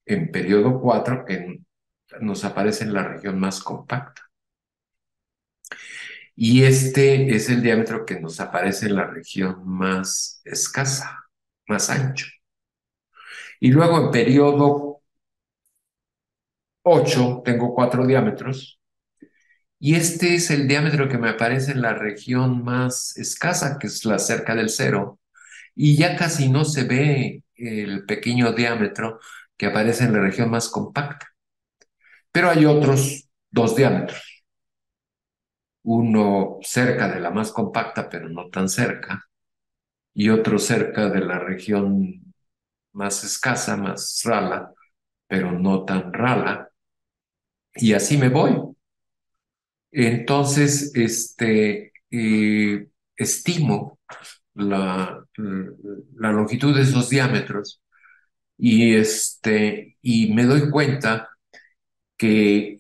[SPEAKER 1] en periodo 4 que nos aparece en la región más compacta. Y este es el diámetro que nos aparece en la región más escasa, más ancho. Y luego en periodo 8 tengo cuatro diámetros. Y este es el diámetro que me aparece en la región más escasa, que es la cerca del cero. Y ya casi no se ve el pequeño diámetro que aparece en la región más compacta. Pero hay otros dos diámetros, uno cerca de la más compacta, pero no tan cerca, y otro cerca de la región más escasa, más rala, pero no tan rala, y así me voy. Entonces, estimo la longitud de esos diámetros y me doy cuenta que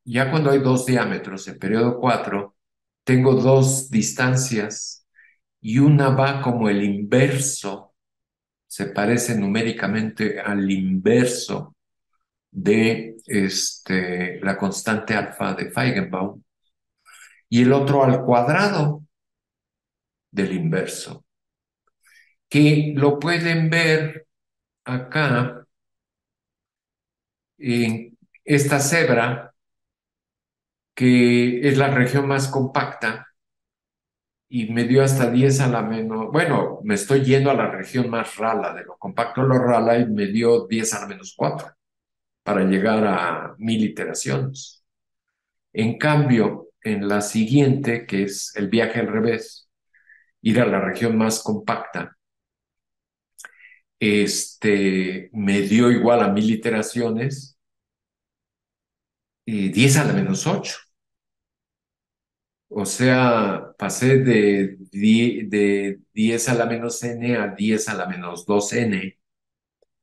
[SPEAKER 1] ya cuando hay dos diámetros en periodo 4 tengo dos distancias y una va como el inverso, se parece numéricamente al inverso de la constante alfa de Feigenbaum. y el otro al cuadrado del inverso, que lo pueden ver acá en esta cebra, que es la región más compacta y me dio hasta 10 a la menos, bueno, me estoy yendo a la región más rala, de lo compacto a lo rala, y me dio 10 a la menos 4 para llegar a 1000 iteraciones. En cambio, en la siguiente, que es el viaje al revés, ir a la región más compacta, me dio igual a 1000 iteraciones y 10 a la menos 8. O sea, pasé de 10 a la menos n a 10 a la menos 2n.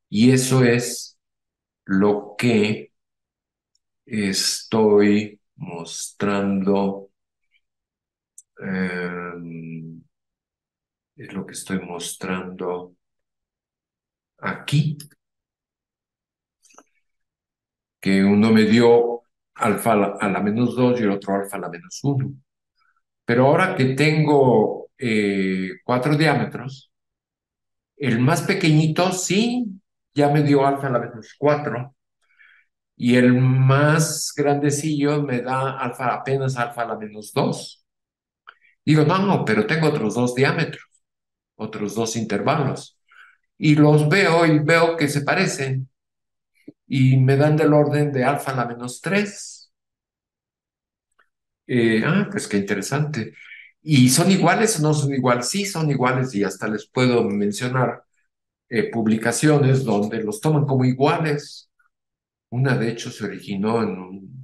[SPEAKER 1] Y eso es lo que estoy mostrando, eh, es lo que estoy mostrando aquí, que uno me dio alfa a la menos 2 y el otro alfa a la menos 1. Pero ahora que tengo 4 diámetros, el más pequeñito sí, ya me dio alfa a la menos 4 y el más grandecillo me da alfa, apenas alfa a la menos 2. Digo, no, no, pero tengo otros 2 diámetros, otros 2 intervalos. Y los veo y veo que se parecen y me dan del orden de alfa a la menos 3. Pues qué interesante. ¿Y son iguales o no son iguales? Sí, son iguales y hasta les puedo mencionar publicaciones donde los toman como iguales. Una, de hecho, se originó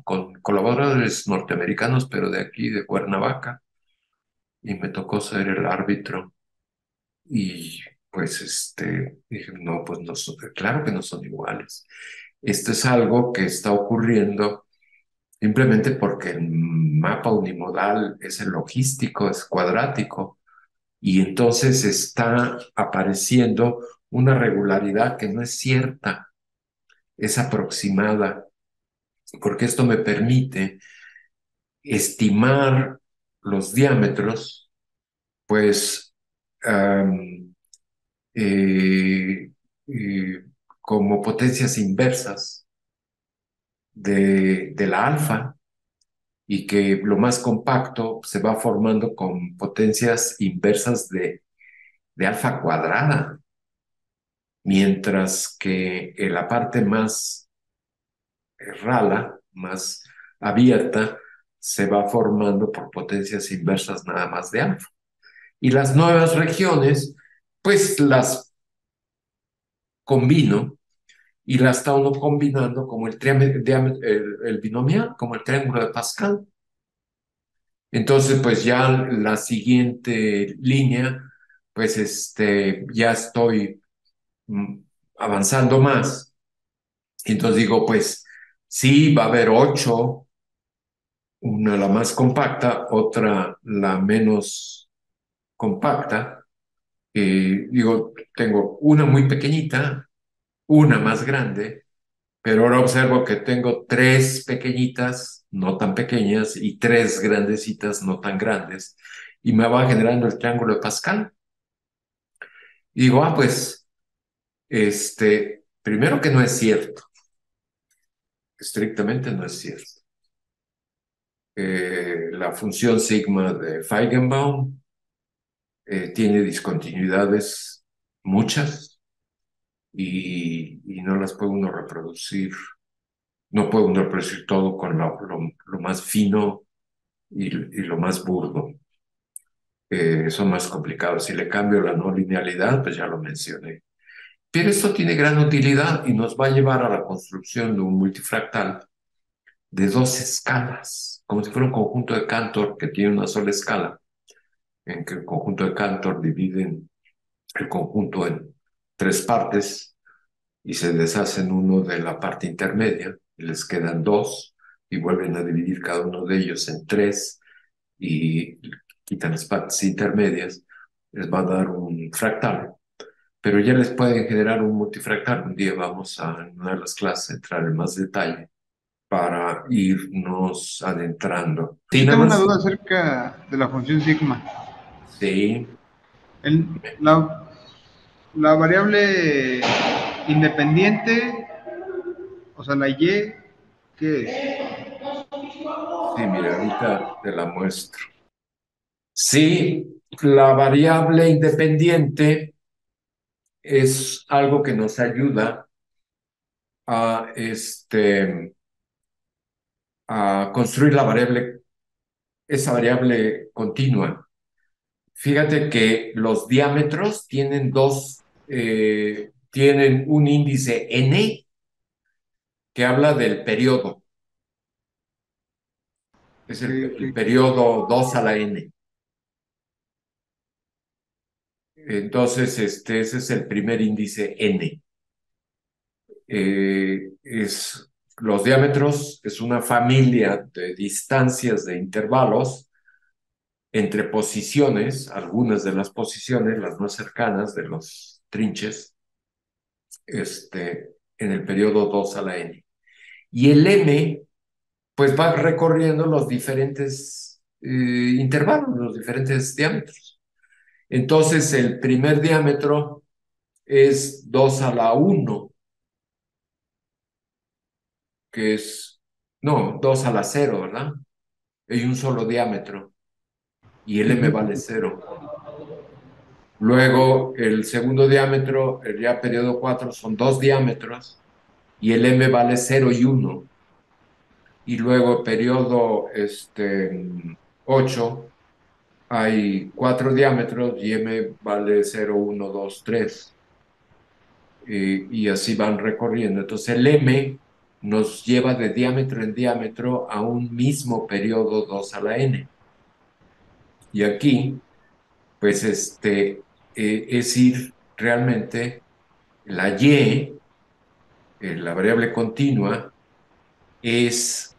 [SPEAKER 1] con colaboradores norteamericanos, pero de aquí, de Cuernavaca, y me tocó ser el árbitro. Y pues dije, no, pues no son, claro que no son iguales. Esto es algo que está ocurriendo simplemente porque el mapa unimodal es el logístico, es cuadrático, y entonces está apareciendo una regularidad que no es cierta, es aproximada, porque esto me permite estimar los diámetros, pues, am, eh, eh, como potencias inversas de la alfa, y que lo más compacto se va formando con potencias inversas de alfa cuadrada, mientras que en la parte más rala, más abierta, se va formando por potencias inversas nada más de alfa. Y las nuevas regiones, pues las combino y las está uno combinando como el binomial, como el triángulo de Pascal. Entonces, pues ya la siguiente línea, pues ya estoy mm, avanzando más. Entonces digo, pues sí, va a haber 8, una la más compacta, otra la menos compacta. Digo, tengo una muy pequeñita, una más grande, pero ahora observo que tengo 3 pequeñitas, no tan pequeñas, y 3 grandecitas, no tan grandes, y me va generando el triángulo de Pascal. Y digo, pues, primero que no es cierto, estrictamente no es cierto. La función sigma de Feigenbaum tiene discontinuidades muchas y no las puede uno reproducir. No puede uno reproducir todo con lo más fino y lo más burdo. Son más complicados. Si le cambio la no linealidad, pues ya lo mencioné. Pero esto tiene gran utilidad y nos va a llevar a la construcción de un multifractal de 2 escalas, como si fuera un conjunto de Cantor que tiene una sola escala, en que el conjunto de Cantor dividen el conjunto en 3 partes y se deshacen uno de la parte intermedia y les quedan 2 y vuelven a dividir cada uno de ellos en 3 y quitan las partes intermedias, les va a dar un fractal, pero ya les pueden generar un multifractal. Un día vamos a, en una de las clases, entrar en más detalle. para irnos adentrando. Sí,
[SPEAKER 3] Yo
[SPEAKER 1] nada
[SPEAKER 3] tengo una
[SPEAKER 1] más.
[SPEAKER 3] duda acerca de la función sigma.
[SPEAKER 1] Sí,
[SPEAKER 3] El- la, la variable independiente, o sea, la y, ¿qué es?
[SPEAKER 1] sí, mira, ahorita te la muestro. Sí, la variable independiente es algo que nos ayuda a, a construir la variable, esa variable continua. Fíjate que los diámetros tienen tienen un índice n que habla del periodo, es
[SPEAKER 3] Ok,
[SPEAKER 1] el
[SPEAKER 3] ok.
[SPEAKER 1] periodo 2 a la n. Entonces, ese es el primer índice n. Los diámetros es una familia de distancias de intervalos entre posiciones, algunas de las posiciones, las más cercanas de los trinches, en el periodo 2 a la n. Y el m, pues va recorriendo los diferentes intervalos, los diferentes diámetros. Entonces, el primer diámetro es 2 a la uno, que es, no, 2 a la cero, ¿verdad? Hay un solo diámetro y el m vale
[SPEAKER 3] Ujú.
[SPEAKER 1] cero. Luego, el segundo diámetro, el ya periodo 4 son dos diámetros y el m vale cero y uno. Y luego, periodo 8 hay cuatro diámetros y m vale cero, uno, 2, 3. Y así van recorriendo. Entonces, el m nos lleva de diámetro en diámetro a un mismo periodo 2 a la n. Y aquí, pues, es ir realmente la y, la variable continua, es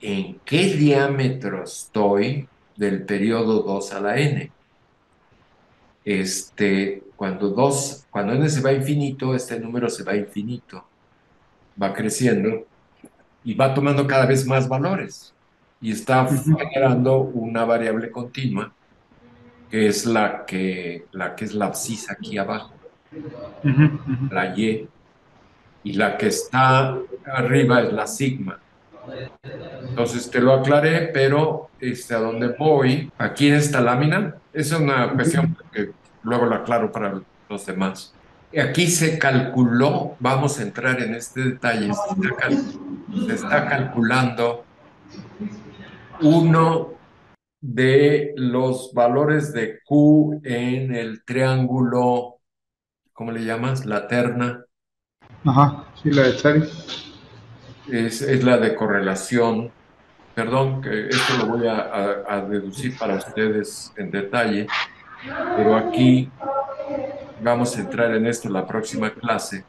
[SPEAKER 1] en qué diámetro estoy del periodo 2 a la n. Cuando n se va a infinito, este número se va a infinito, va creciendo y va tomando cada vez más valores y está
[SPEAKER 3] Ujú.
[SPEAKER 1] generando una variable continua que es la que es la abscisa aquí abajo,
[SPEAKER 3] Ujú, ujú.
[SPEAKER 1] la y la que está arriba es la sigma. Entonces te lo aclaré, pero a donde voy, aquí en esta lámina, es una cuestión que luego lo aclaro para los demás. Aquí se calculó, vamos a entrar en este detalle, se está calculando uno de los valores de Q en el triángulo, ¿cómo le llamas? La terna,
[SPEAKER 3] Ajá, sí, la de Chari.
[SPEAKER 1] es la de correlación. Perdón, que esto lo voy a deducir para ustedes en detalle, pero aquí vamos a entrar en esto en la próxima clase.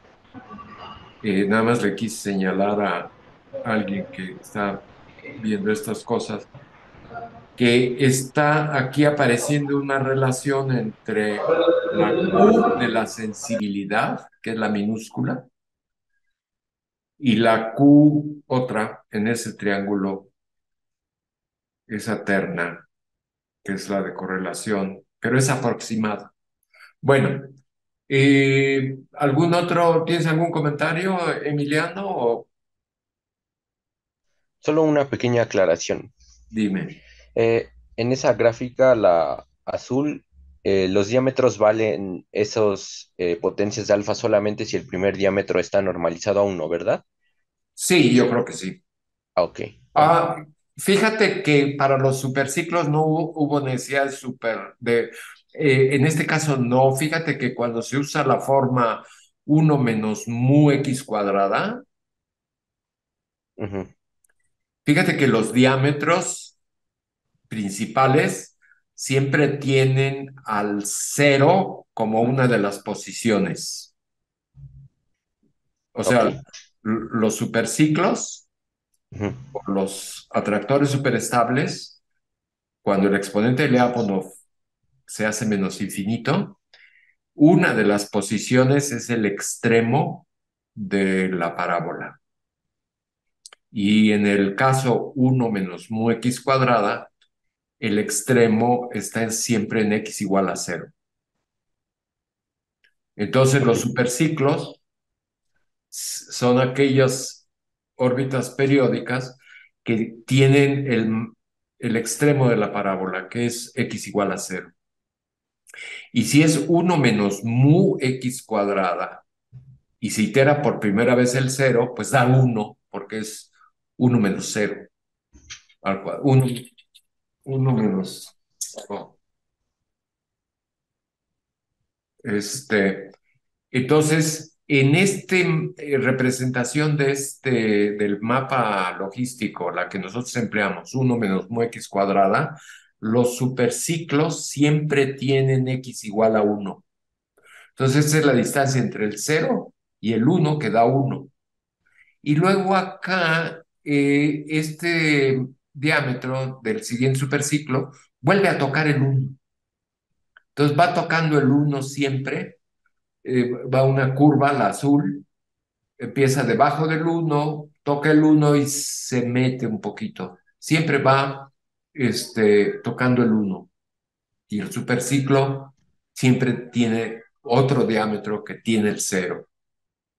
[SPEAKER 1] Nada más le quise señalar a alguien que está viendo estas cosas, que está aquí apareciendo una relación entre la Q de la sensibilidad, que es la minúscula, y la Q otra en ese triángulo, esa terna, que es la de correlación, pero es aproximada. Bueno, ¿tienes algún comentario, Emiliano? O
[SPEAKER 2] Solo una pequeña aclaración.
[SPEAKER 1] dime.
[SPEAKER 2] En esa gráfica, la azul, los diámetros valen esos potencias de alfa solamente si el primer diámetro está normalizado a uno, ¿verdad?
[SPEAKER 1] Sí, yo creo que sí.
[SPEAKER 2] Ah, ok, bueno.
[SPEAKER 1] Ah, fíjate que para los superciclos no hubo necesidad de en este caso no, fíjate que cuando se usa la forma uno menos mu x cuadrada,
[SPEAKER 2] Ujú,
[SPEAKER 1] fíjate que los diámetros principales siempre tienen al cero como una de las posiciones. O
[SPEAKER 2] ok.
[SPEAKER 1] sea, los superciclos
[SPEAKER 2] Ujú,
[SPEAKER 1] o los atractores superestables, cuando el exponente de Lyapunov se hace menos infinito, una de las posiciones es el extremo de la parábola. Y en el caso uno menos mu x cuadrada, el extremo está siempre en x igual a cero. Entonces
[SPEAKER 2] Ok.
[SPEAKER 1] los superciclos son aquellas órbitas periódicas que tienen el extremo de la parábola, que es x igual a cero. Y si es uno menos mu x cuadrada y se itera por primera vez el cero, pues da uno, porque es uno menos cero al cuadrado. Uno menos. Oh, este, entonces, en esta representación de del mapa logístico, la que nosotros empleamos, uno menos mu x cuadrada, los superciclos siempre tienen x igual a uno. Entonces, esa es la distancia entre el cero y el uno que da uno. Y luego acá, este diámetro del siguiente superciclo vuelve a tocar el uno. Entonces, va tocando el uno siempre, va una curva, la azul, empieza debajo del uno, toca el uno y se mete un poquito. Siempre va tocando el uno. Y el superciclo siempre tiene otro diámetro que tiene el cero.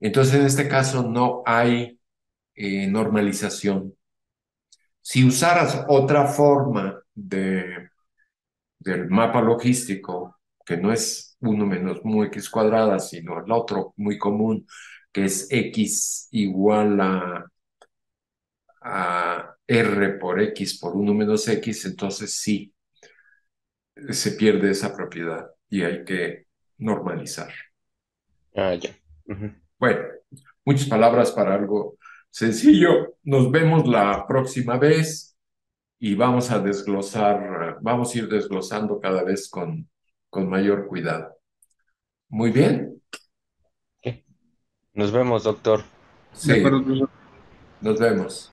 [SPEAKER 1] Entonces, en este caso no hay normalización. Si usaras otra forma del mapa logístico, que no es uno menos mu x cuadrada, sino el otro muy común, que es x igual a r por x por uno menos x, entonces sí, se pierde esa propiedad y hay que normalizar.
[SPEAKER 2] Ah, ya. Ujú.
[SPEAKER 1] Bueno, muchas palabras para algo sencillo. Nos vemos la próxima vez y vamos a desglosar, vamos a ir desglosando cada vez con mayor cuidado. Muy bien.
[SPEAKER 2] Ok. Nos vemos, doctor.
[SPEAKER 3] De
[SPEAKER 1] Sí,
[SPEAKER 3] acuerdo, profesor.
[SPEAKER 1] nos vemos.